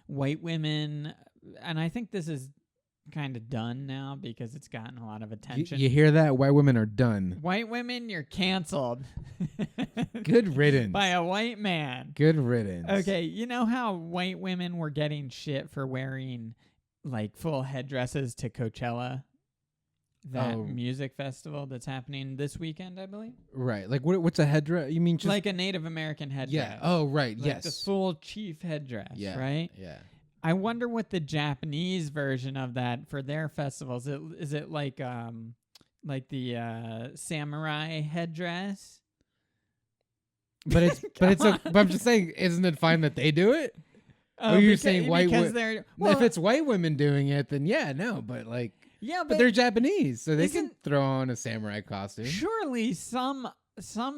white women... And I think this is kind of done now because it's gotten a lot of attention. You hear that? White women are done. White women, you're canceled. Good riddance. By a white man. Good riddance. Okay, you know how white women were getting shit for wearing, like, full headdresses to Coachella? That music festival that's happening this weekend, I believe. Right. Like, what's a headdress? You mean just... Like a Native American headdress. Yeah. Oh, right. Like yes. the full chief headdress, right? Yeah. I wonder what the Japanese version of that for their festivals is. It like the samurai headdress? But but I'm just saying, isn't it fine that they do it? Oh, you're saying white women? Well, if it's white women doing it, then but like but they're Japanese, so they can throw on a samurai costume. Surely some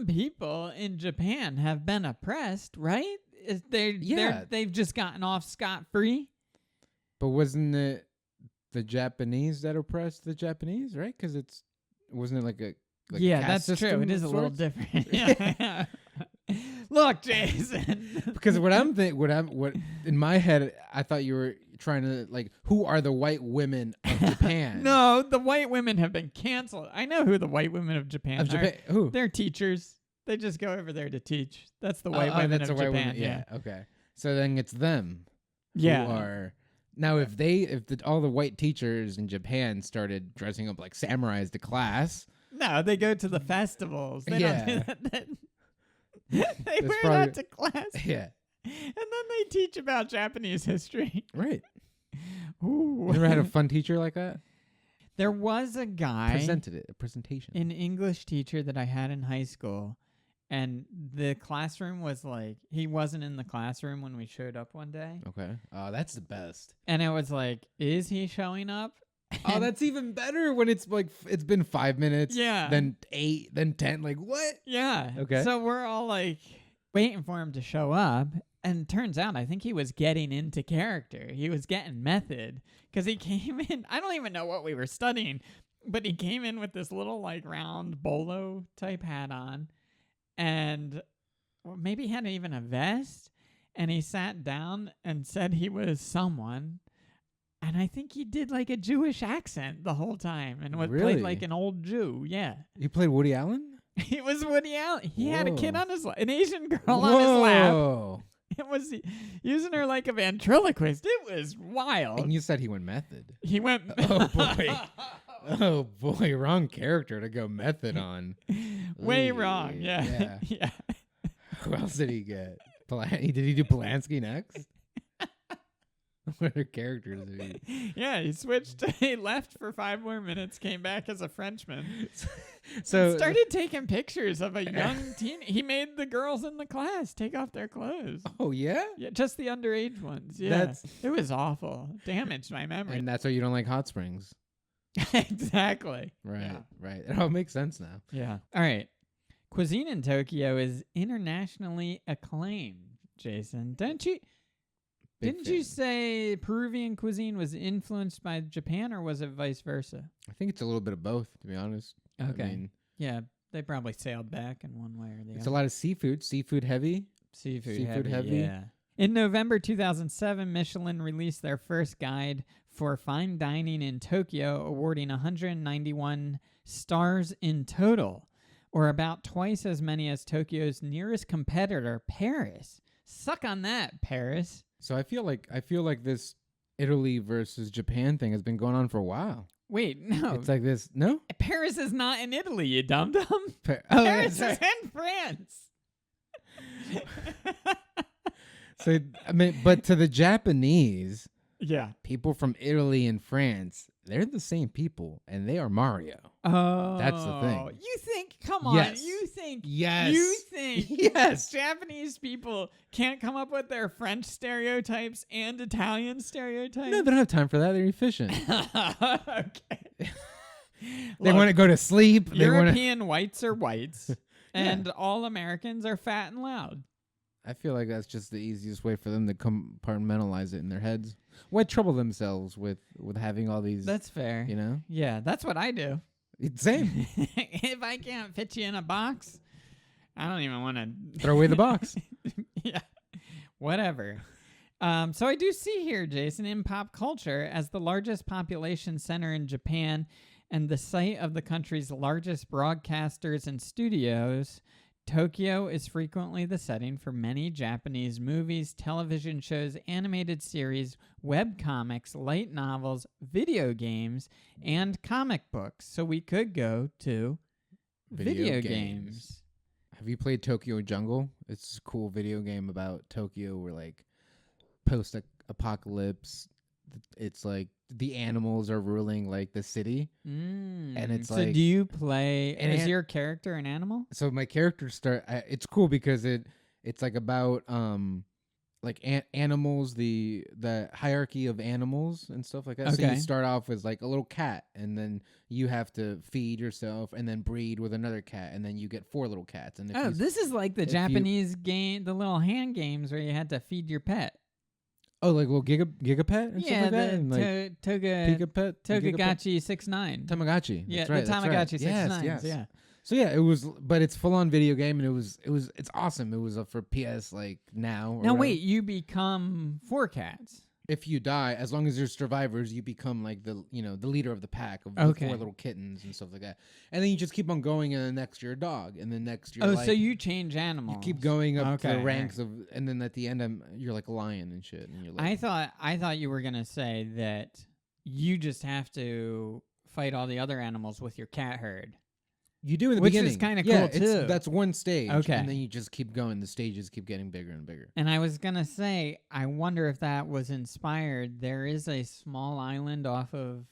people in Japan have been oppressed, right? They've just gotten off scot-free. But wasn't it the Japanese that oppressed the Japanese, right? Because wasn't it like a caste that's true. It is a little different. Yeah. Look, Jheisson. Because what in my head, I thought you were trying to like, who are the white women of Japan? No, the white women have been canceled. I know who the white women of Japan are. Who? They're teachers. They just go over there to teach. That's the white women of Japan. Yeah. Okay. So then it's them. Yeah. Who are now if all the white teachers in Japan started dressing up like samurais to class. No, they go to the festivals. They don't do that. They wear that to class. Yeah. And then they teach about Japanese history. Right. Ooh. You ever had a fun teacher like that? There was a guy a presentation. An English teacher that I had in high school, and the classroom was like, he wasn't in the classroom when we showed up one day. Okay. Oh, that's the best. And it was like, is he showing up? Oh, that's even better when it's like, it's been 5 minutes. Yeah. Then 8, then 10. Like, what? Yeah. Okay. So we're all like waiting for him to show up. And turns out, I think he was getting into character. He was getting method because he came in. I don't even know what we were studying, but he came in with this little like round bolo type hat on, and maybe he hadn't even a vest. And he sat down and said he was someone. And I think he did like a Jewish accent the whole time and played like an old Jew. Yeah. You played Woody Allen? He was Woody Allen. He had a kid on his lap, an Asian girl on his lap. It was using her like a ventriloquist. It was wild. And you said he went method. He went. Oh boy. Oh boy, wrong character to go method on. Way wrong. Yeah. Yeah. Who else did he get? Did he do Polanski next? What other characters did he? Yeah, he switched. He left for 5 more minutes, came back as a Frenchman. So started taking pictures of a young teen. He made the girls in the class take off their clothes. Oh yeah? Yeah, just the underage ones. Yeah. It was awful. Damaged my memory. And that's why you don't like hot springs. Exactly. Right. It all makes sense now. Yeah. All right. Cuisine in Tokyo is internationally acclaimed, Jheisson. Didn't you say Peruvian cuisine was influenced by Japan, or was it vice versa? I think it's a little bit of both, to be honest. Okay. I mean, yeah, they probably sailed back in one way or the other. It's a lot of seafood heavy. Seafood heavy. Yeah. In November 2007, Michelin released their first guide for fine dining in Tokyo, awarding 191 stars in total, or about twice as many as Tokyo's nearest competitor, Paris. Suck on that, Paris. So I feel like this Italy versus Japan thing has been going on for a while. Wait, no. It's like this. No? Paris is not in Italy, you dum-dum. Paris is in France. So, I mean, but to the Japanese, yeah, people from Italy and France, they're the same people, and they are Mario. Oh. That's the thing. You think Come on, Yes. you think Yes. Yes. Japanese people can't come up with their French stereotypes and Italian stereotypes? No, they don't have time for that. They're efficient. Okay. They want to go to sleep. They want to. European whites are whites, and all Americans are fat and loud. I feel like that's just the easiest way for them to compartmentalize it in their heads. Why trouble themselves with having all these? That's fair. You know? Yeah, that's what I do. Same. If I can't fit you in a box, I don't even want to Throw away the box. Yeah, whatever. So I do see here, Jheisson, in pop culture, as the largest population center in Japan and the site of the country's largest broadcasters and studios, Tokyo is frequently the setting for many Japanese movies, television shows, animated series, webcomics, light novels, video games, and comic books. So we could go to video games. Have you played Tokyo Jungle? It's a cool video game about Tokyo where like post-apocalypse. It's like the animals are ruling like the city, and it's so like. do you play? And Is your character an animal? So my characters it's cool because it's like about like animals, the hierarchy of animals and stuff like that. So Okay. you start off as like a little cat, and then you have to feed yourself, and then breed with another cat, and then you get 4 little cats. And if This is like the Japanese game, the little hand games where you had to feed your pet. like little gigapet and stuff like that, and like Pigapet, Togagachi 6'9". Tamagotchi. Yeah, That's right, the that's right. Tamagotchi 6'9". Yes. Yeah. So yeah, it was, but it's full on video game, and it's awesome. It was for PS like now. Now wait, you become 4 cats. If you die, as long as you're survivors, you become like the leader of the pack of Okay. the 4 little kittens and stuff like that. And then you just keep on going, and then next you're a dog, and then next you're So you change animals. you keep going up to the Okay, ranks of, and then at the end you're like a lion and shit. And you're I like, thought you were gonna say that you just have to fight all the other animals with your cat herd. you do in the which beginning. is kinda Yeah, cool, too. That's one stage. Okay. And then you just keep going. The stages keep getting bigger and bigger. And I was gonna say, I wonder if that was inspired. There is a small island off of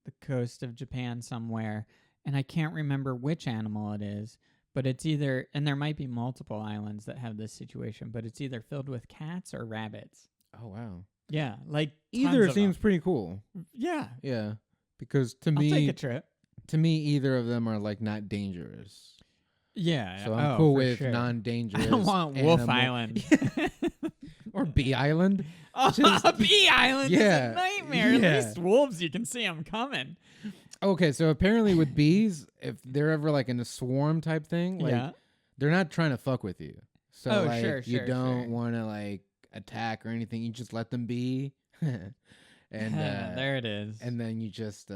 the coast of Japan somewhere, and I can't remember which animal it is, but it's either, and there might be multiple islands that have this situation, but it's either filled with cats or rabbits. Oh wow. Yeah, like Either tons of seems them. pretty cool. Yeah, Yeah. Because to I'll take me a trip. either of them are like not dangerous. Yeah, So I'm cool for with sure. non-dangerous. I don't want Wolf animal- Island. or Bee Island. Oh, Bee Island Yeah, is a nightmare. At yeah. least wolves, you can see them coming. Okay, so apparently with bees, if they're ever like in a swarm type thing, like Yeah. they're not trying to fuck with you. So Oh, like sure, you sure, don't sure. want to like attack or anything. You just let them be. and there it is. and then you just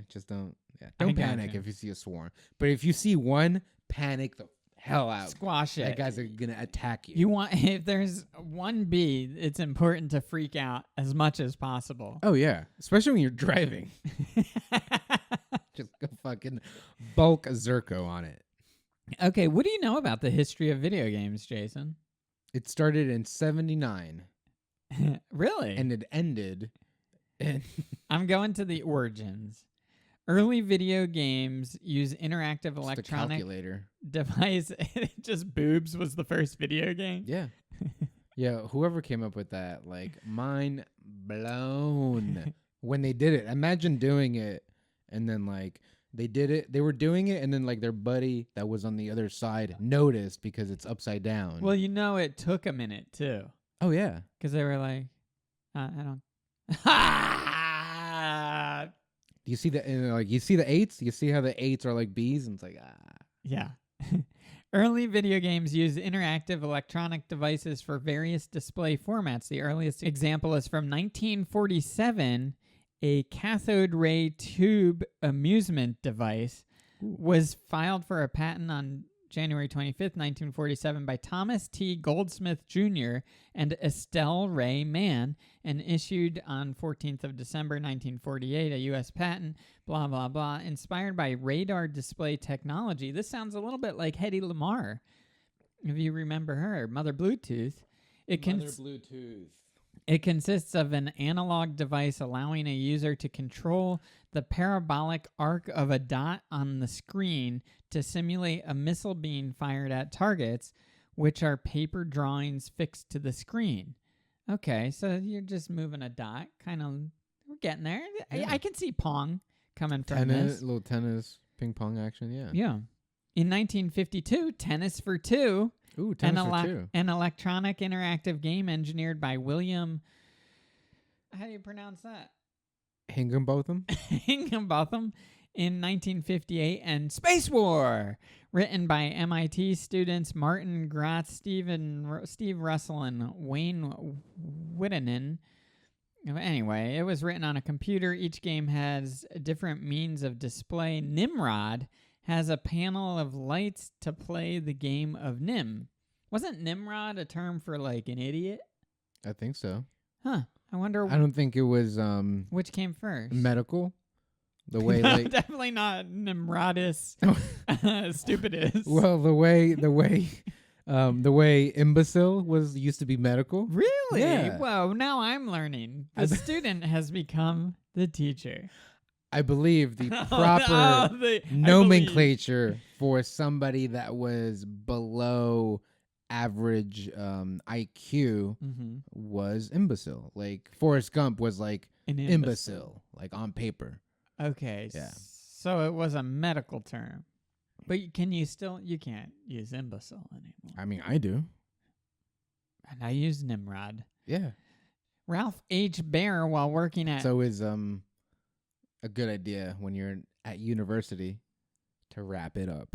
just don't I don't gotcha. panic if you see a swarm. But if you see one, panic the hell out. Squash That it. guy's gonna attack you. You want, if there's one bee, it's important to freak out as much as possible. Oh yeah, especially when you're driving. Just go fucking bulk a Zerko on it. Okay, what do you know about the history of video games, Jheisson? It started in '79 Really? and it ended in I'm going to the origins. Early video games use interactive just a electronic calculator. device. Just boobs was the first video game. Yeah. Yeah, whoever came up with that, like, mind blown when they did it. Imagine doing it and then, like, they were doing it and then, like, their buddy that was on the other side noticed because it's upside down. Well, you know, it took a minute too, oh, yeah. because they were like, I don't. Do you see you see the 8s? You see how the 8s are like bees? And it's like, Yeah. Early video games use interactive electronic devices for various display formats. The earliest example is from 1947. A cathode ray tube amusement device was filed for a patent on January 25th, 1947 by Thomas T. Goldsmith Jr. and Estelle Ray Mann, and issued on 14th of December 1948, a U.S. patent, blah, blah, blah, inspired by radar display technology. This sounds a little bit like Hedy Lamarr, if you remember her, Mother Bluetooth. Bluetooth. It consists of an analog device allowing a user to control the parabolic arc of a dot on the screen to to simulate a missile being fired at targets, which are paper drawings fixed to the screen. Okay, so you're just moving a dot. Kind of, we're getting there. Yeah. I can see Pong coming from Tennis, this. little tennis, ping pong action. Yeah. Yeah. In 1952, Tennis for Two, Ooh, tennis for two. an electronic interactive game engineered by William. How do you pronounce that? Higginbotham. Higginbotham in 1958, and Space War, written by MIT students Martin Gratz, Steve Russell, and Wayne Wittinen. Anyway, it was written on a computer. Each game has different means of display. Nimrod has a panel of lights to play the game of Nim. Wasn't Nimrod a term for like an idiot? I think so. Huh. I wonder I don't think it was which came first. medical. The way No, like definitely not Nimrodus. Stupidus. well, the way imbecile used to be medical. Really? Yeah. Whoa, now I'm learning. The student has become the teacher. I believe the proper nomenclature for somebody that was below average IQ was imbecile. Like Forrest Gump was like An imbecile, like on paper. Okay. Yeah. So it was a medical term. But you can't use imbecile anymore. I mean, I do. And I use Nimrod. Yeah. Ralph H. Baer, while working at... So is a good idea when you're at university to wrap it up.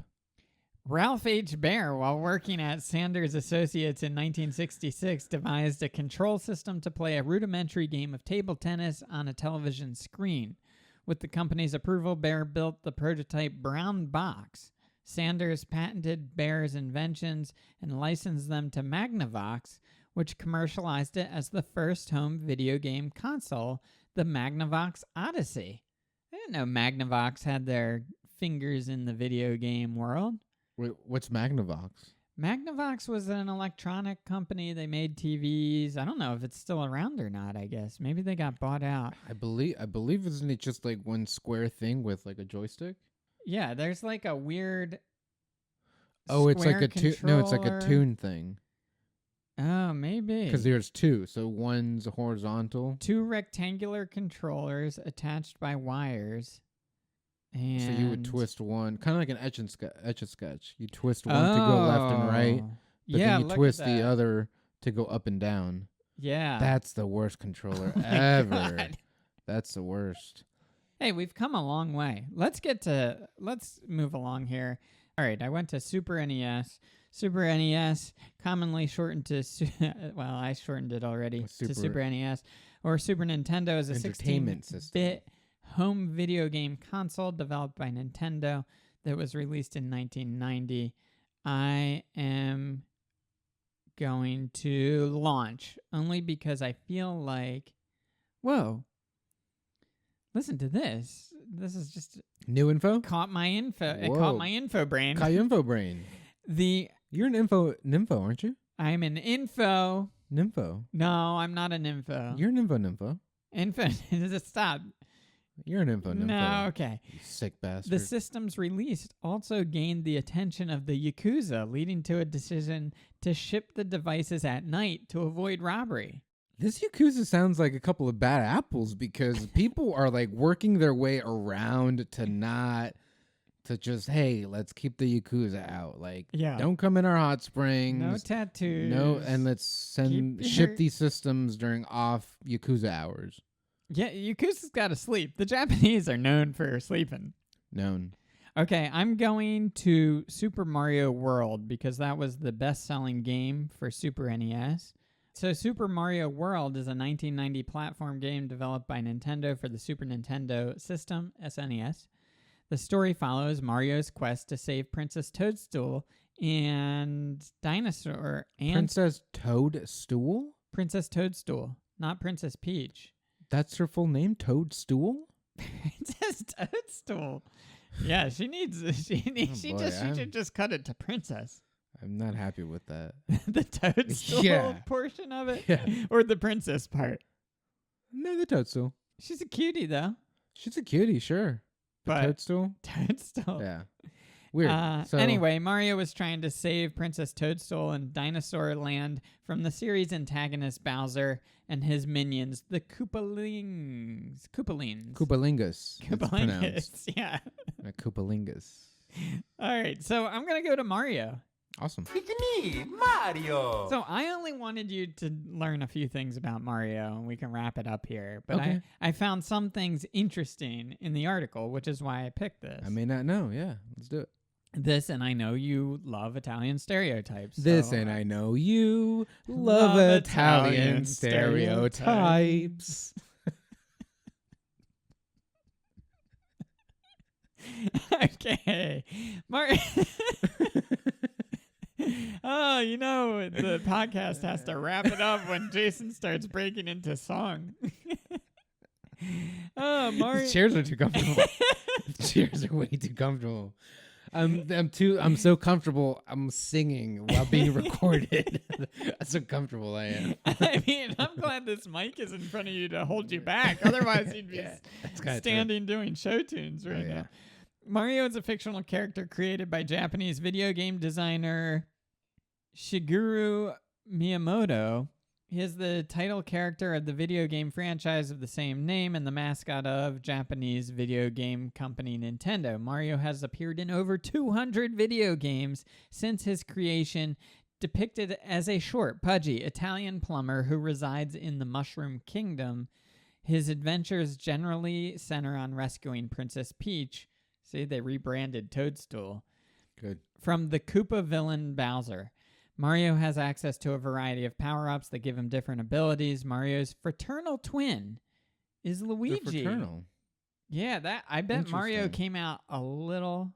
Ralph H. Baer, while working at Sanders Associates in 1966, devised a control system to play a rudimentary game of table tennis on a television screen. With the company's approval, Baer built the prototype Brown Box. Sanders patented Baer's inventions and licensed them to Magnavox, which commercialized it as the first home video game console, the Magnavox Odyssey. I didn't know Magnavox had their fingers in the video game world. Wait, what's Magnavox? Magnavox was an electronic company. They made TVs. I don't know if it's still around or not, I guess. Maybe they got bought out. I believe isn't it just like one square thing with like a joystick? Yeah, there's like a weird It's like square no, it's like a controller. tune thing. Oh, maybe. Because there's two. So one's horizontal. Two rectangular controllers attached by wires. And So you would twist one, kind of like an etch a sketch. You twist one to go left and right, but yeah, then you look twist at the that. other to go up and down. Yeah. That's the worst controller Oh my ever. God. That's the worst. Hey, we've come a long way. Let's move along here. All right, I went to Super NES. Super NES, commonly shortened to, well, I shortened it already to Super NES, or Super Nintendo, is a Entertainment 16-bit home video game console developed by Nintendo that was released in 1990. I am going to launch only because I feel like, whoa, listen to this. This is just New info? caught my info. It Whoa. caught my info brain. Info brain. You're an nympho, aren't you? I'm an info. Nympho. No, I'm not an info. You're an nympho. Info. Stop. You're an nympho. No, okay. You sick bastard. The system's release also gained the attention of the Yakuza, leading to a decision to ship the devices at night to avoid robbery. This Yakuza sounds like a couple of bad apples because people are like working their way around to just, hey, let's keep the Yakuza out. Like, Yeah. don't come in our hot springs. No tattoos. No, and let's ship these systems during off Yakuza hours. Yeah, Yakuza's got to sleep. The Japanese are known for sleeping. Known. Okay, I'm going to Super Mario World because that was the best-selling game for Super NES. So Super Mario World is a 1990 platform game developed by Nintendo for the Super Nintendo system, SNES. The story follows Mario's quest to save Princess Toadstool and Dinosaur and Princess Toadstool? Princess Toadstool, not Princess Peach. That's her full name? Toadstool? Princess Toadstool. Yeah, she should just cut it to Princess. I'm not happy with that. The Toadstool Yeah. portion of it? Yeah. Or the Princess part? No, the Toadstool. She's a cutie, though. She's a cutie, sure. The But Toadstool? Toadstool. Yeah. Weird. So Anyway, Mario was trying to save Princess Toadstool in Dinosaur Land from the series antagonist Bowser and his minions, the Koopalings. Koopalingus. It's pronounced. Koopalingus, yeah. Koopalingus. All right, so I'm going to go to Mario. Awesome. It's me, Mario. So I only wanted you to learn a few things about Mario, and we can wrap it up here. But Okay. I found some things interesting in the article, which is why I picked this. I may not know. Yeah, let's do it. This, and I know you love Italian stereotypes. This, so and I know you love Love Italian Italian stereotypes. Okay. Mario. Oh, you know, the podcast has to wrap it up when Jheisson starts breaking into song. Oh, Mario. Chairs are too comfortable. Chairs are way too comfortable. I'm so comfortable. I'm singing while being recorded. That's how comfortable I am. I mean, I'm glad this mic is in front of you to hold you back. Otherwise, you'd be That's kinda standing doing show tunes right now. Mario is a fictional character created by Japanese video game designer Shigeru Miyamoto. He is the title character of the video game franchise of the same name and the mascot of Japanese video game company Nintendo. Mario has appeared in over 200 video games since his creation, depicted as a short, pudgy Italian plumber who resides in the Mushroom Kingdom. His adventures generally center on rescuing Princess Peach. See, they rebranded Toadstool. Good. From the Koopa villain Bowser. Mario has access to a variety of power-ups that give him different abilities. Mario's fraternal twin is Luigi. They're fraternal. Yeah, that I bet Mario Interesting. came out a little,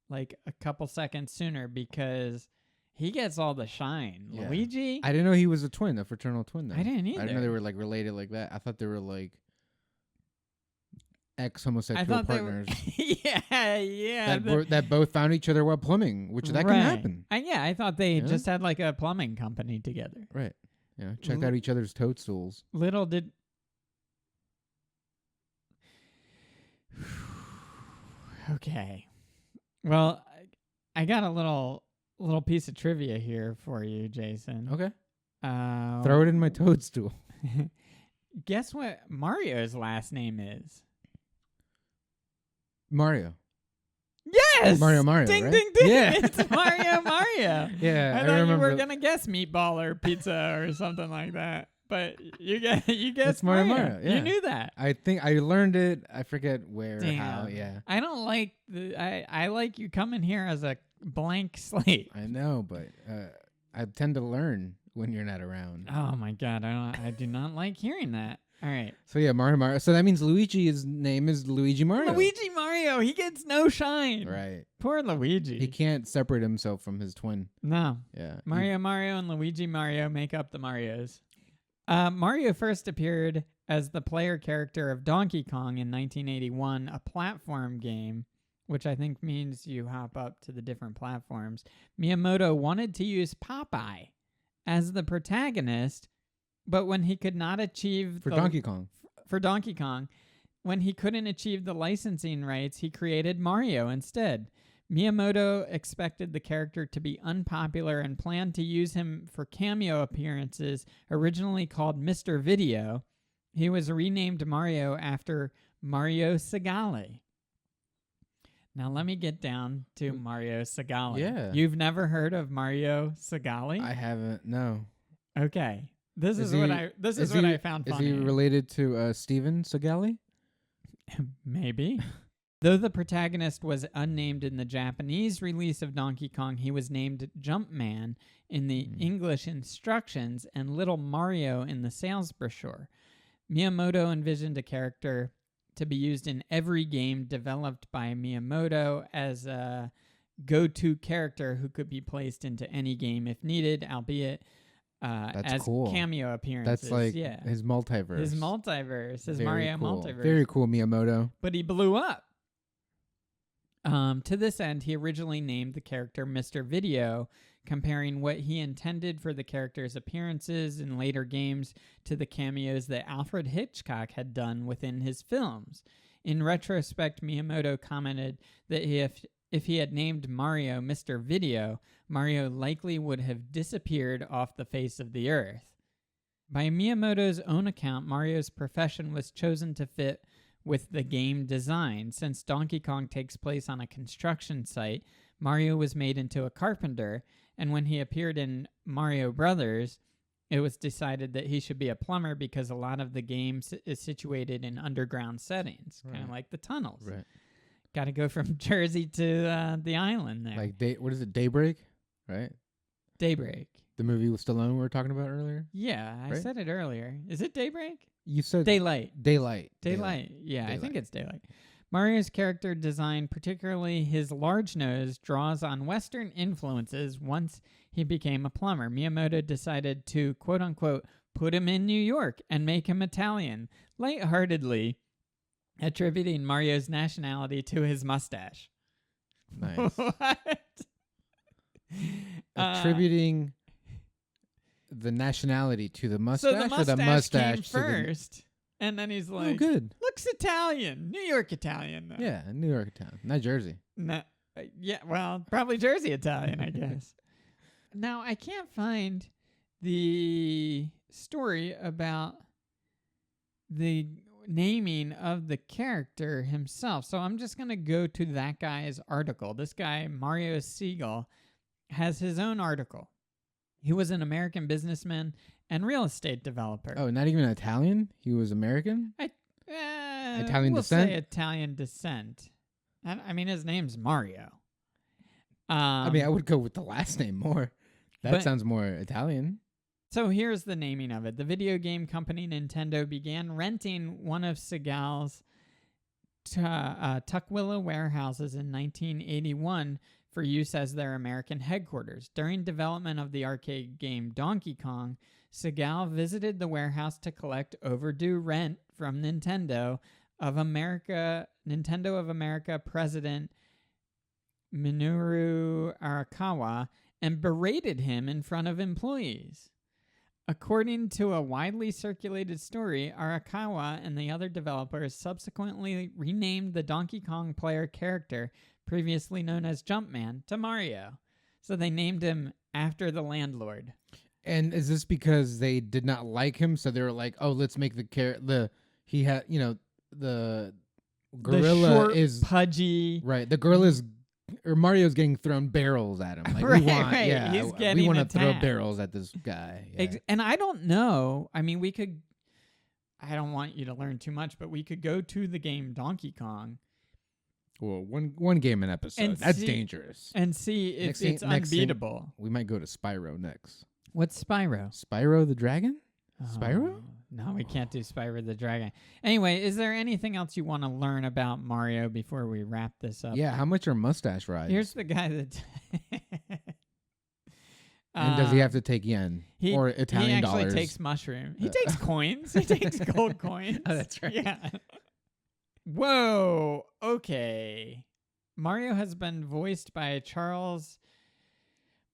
like a couple seconds sooner because he gets all the shine. Yeah. Luigi? I didn't know he was a twin, a fraternal twin. Though. I didn't I didn't know either. they were like related like that. I thought they were like I ex-homosexual thought they were. partners yeah. that both found each other while plumbing, which that Right. can happen. I thought they Yeah. just had like a plumbing company together. Right. Yeah. Check out each other's toadstools. Little did. Okay. Well, I got a little piece of trivia here for you, Jheisson. Okay. Uh, Throw it in my toadstool. Guess what Mario's last name is? Mario. Yes! Mario, Ding, right? ding, ding. Yeah. It's Mario. Yeah, I I thought you remember. were going to guess meatball or pizza or something like that. But you guessed It's Mario. Yeah. You knew that. I think I learned it. I forget where, Damn. how. Yeah. I don't like I like you coming here as a blank slate. I know, but I tend to learn when you're not around. Oh my god, I do not like hearing that. All right. So yeah, Mario. So that means Luigi's name is Luigi Mario. Luigi Mario, he gets no shine. Right. Poor Luigi. He can't separate himself from his twin. No. Yeah. Mario and Luigi Mario make up the Marios. Mario first appeared as the player character of Donkey Kong in 1981, a platform game, which I think means you hop up to the different platforms. Miyamoto wanted to use Popeye as the protagonist, but when he could not achieve For Donkey Kong. For Donkey Kong, when he couldn't achieve the licensing rights, he created Mario instead. Miyamoto expected the character to be unpopular and planned to use him for cameo appearances, originally called Mr. Video. He was renamed Mario after Mario Segale. Now let me get down to Mario Segale. Yeah. You've never heard of Mario Segale? I haven't. No. Okay. This is what I found Is funny. he related to Steven Seagal? Maybe. Though the protagonist was unnamed in the Japanese release of Donkey Kong, he was named Jumpman in the English instructions and Little Mario in the sales brochure. Miyamoto envisioned a character to be used in every game developed by Miyamoto as a go-to character who could be placed into any game if needed, albeit That's as cool. cameo appearances. That's like yeah. his multiverse. His multiverse, his Very Mario cool. multiverse. Very cool, Miyamoto. But he blew up. To this end, he originally named the character Mr. Video, comparing what he intended for the character's appearances in later games to the cameos that Alfred Hitchcock had done within his films. In retrospect, Miyamoto commented that if he had named Mario Mr. Video, Mario likely would have disappeared off the face of the earth. By Miyamoto's own account, Mario's profession was chosen to fit with the game design. Since Donkey Kong takes place on a construction site, Mario was made into a carpenter, and when he appeared in Mario Brothers, it was decided that he should be a plumber because a lot of the game is situated in underground settings, kind of like the tunnels. Right. Got to go from Jersey to the island there. Like what is it? Daybreak, right? Daybreak. The movie with Stallone we were talking about earlier. Yeah, I Right? said it earlier. Is it Daybreak? You said Daylight. Daylight. Yeah, I think Daylight. it's Daylight. Mario's character design, particularly his large nose, draws on Western influences once he became a plumber. Miyamoto decided to, quote-unquote, put him in New York and make him Italian, lightheartedly attributing Mario's nationality to his mustache. Nice. What? Attributing the nationality to the mustache, So the or the mustache came to first, and then he's the... like, Oh, good. looks Italian, New York Italian, though. Yeah, New York town, not Jersey. No, yeah, well, probably Jersey Italian, I guess. Now, I can't find the story about the naming of the character himself, so I'm just going to go to that guy's article. This guy, Mario Siegel, has his own article. He was an American businessman and real estate developer. Oh, not even Italian? He was American? Italian we'll descent? say Italian descent. I mean, his name's Mario. I mean, I would go with the last name more. That but- sounds more Italian. So here's the naming of it. The video game company Nintendo began renting one of Segal's Tukwila warehouses in 1981 for use as their American headquarters. During development of the arcade game Donkey Kong, Segal visited the warehouse to collect overdue rent from Nintendo of America president Minoru Arakawa and berated him in front of employees. According to a widely circulated story, Arakawa and the other developers subsequently renamed the Donkey Kong player character, previously known as Jumpman, to Mario. So they named him after the landlord. And is this because they did not like him? So they were like, "Oh, let's make the the gorilla the short, is pudgy. right. The gorilla's or Mario's getting thrown barrels at him. Like Right, we want, right. yeah, He's we getting want to throw attacked. barrels at this guy. Yeah. And I don't know. I mean, we could. I don't want you to learn too much, but we could go to the game Donkey Kong Well, one game an episode. And That's see- dangerous. and see if Next thing- it's next thing- unbeatable. We might go to Spyro next. What's Spyro? Spyro the Dragon? Spyro? Oh, no, we can't do Spyro the Dragon. Anyway, is there anything else you want to learn about Mario before we wrap this up? Yeah. How much are mustache rides? Here's the guy that. and does he have to take yen or Italian He actually dollars? takes mushroom. He takes coins. He takes gold coins. Oh, that's right. Yeah. Whoa. Okay. Mario has been voiced by Charles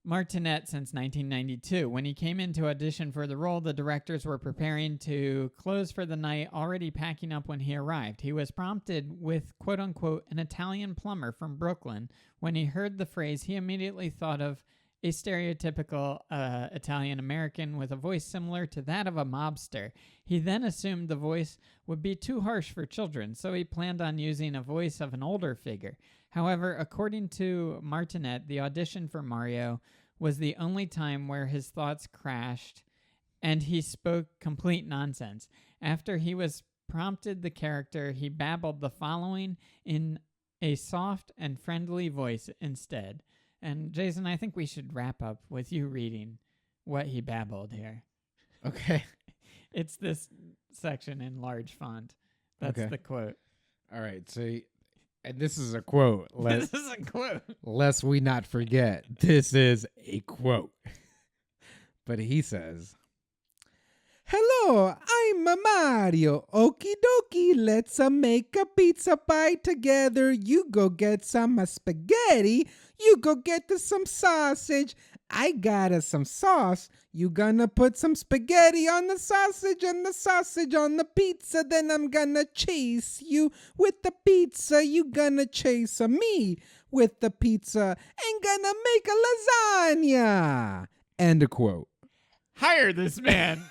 Martinet since 1992. When he came in to audition for the role, the directors were preparing to close for the night, already packing up when he arrived. He was prompted with, quote-unquote, an Italian plumber from Brooklyn. When he heard the phrase, he immediately thought of a stereotypical Italian-American with a voice similar to that of a mobster. He then assumed the voice would be too harsh for children, so he planned on using a voice of an older figure. However, according to Martinet, the audition for Mario was the only time where his thoughts crashed and he spoke complete nonsense. After he was prompted the character, he babbled the following in a soft and friendly voice instead. And Jheisson, I think we should wrap up with you reading what he babbled here. Okay. It's this section in large font. That's Okay. the quote. All right. So, and this is a quote. This is a quote. Lest we not forget, this is a quote. But he says, Hello, I'm Mario. Okie dokie, let's make a pizza pie together. You go get some spaghetti. You go get some sausage. I got some sauce. You gonna put some spaghetti on the sausage and the sausage on the pizza. Then I'm gonna chase you with the pizza. You gonna chase me with the pizza and gonna make a lasagna. End of quote. Hire this man.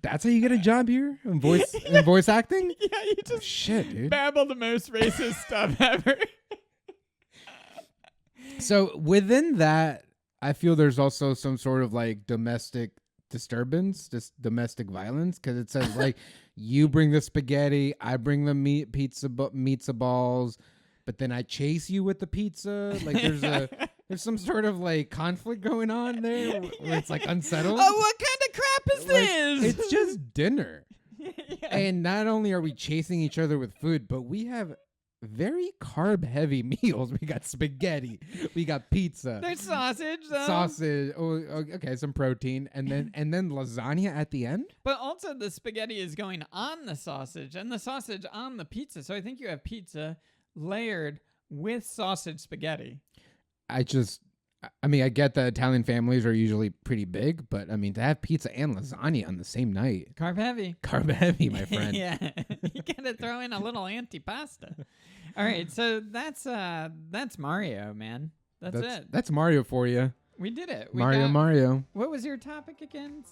That's how you get a job here in voice acting? Yeah, you just Shit, dude. babble the most racist stuff ever. So within that, I feel there's also some sort of like domestic disturbance, just domestic violence, because it says like you bring the spaghetti, I bring the pizza balls, but then I chase you with the pizza. Like there's some sort of like conflict going on there where it's like unsettled. Oh, what kind of crap is this? It's just dinner. Yeah. And not only are we chasing each other with food, but we have very carb heavy meals. We got spaghetti, we got pizza, There's sausage, though. sausage. Oh, okay, some protein, and then lasagna at the end. But also the spaghetti is going on the sausage and the sausage on the pizza. So I think you have pizza layered with sausage spaghetti. I mean, I get that Italian families are usually pretty big, but I mean, to have pizza and lasagna on the same night, Carb heavy. carb heavy, my friend. Yeah. You gotta throw in a little antipasta. All right, so that's Mario, man. That's it. That's Mario for you. We did it. Mario. What was your topic again?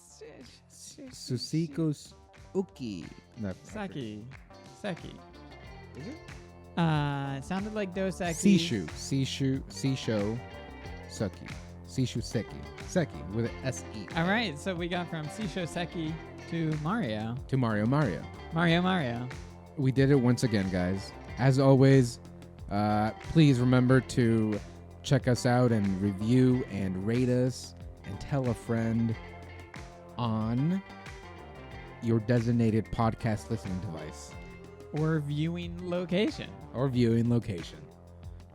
Susiko's uki. No, Seki. Seki. Is it? It sounded like Dos Equis. Sessho-seki. Sessho-seki with an S-E. All right, so we got from Sessho-seki to Mario. To Mario. Mario. We did it once again, guys. As always, please remember to check us out and review and rate us and tell a friend on your designated podcast listening device. Or viewing location.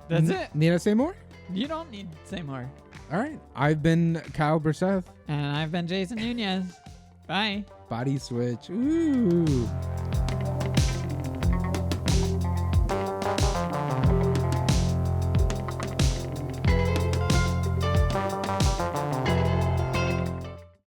That's it. Need I say more? You don't need to say more. All right. I've been Kyle Berseth. And I've been Jheisson Nunez. Bye. Body switch. Ooh.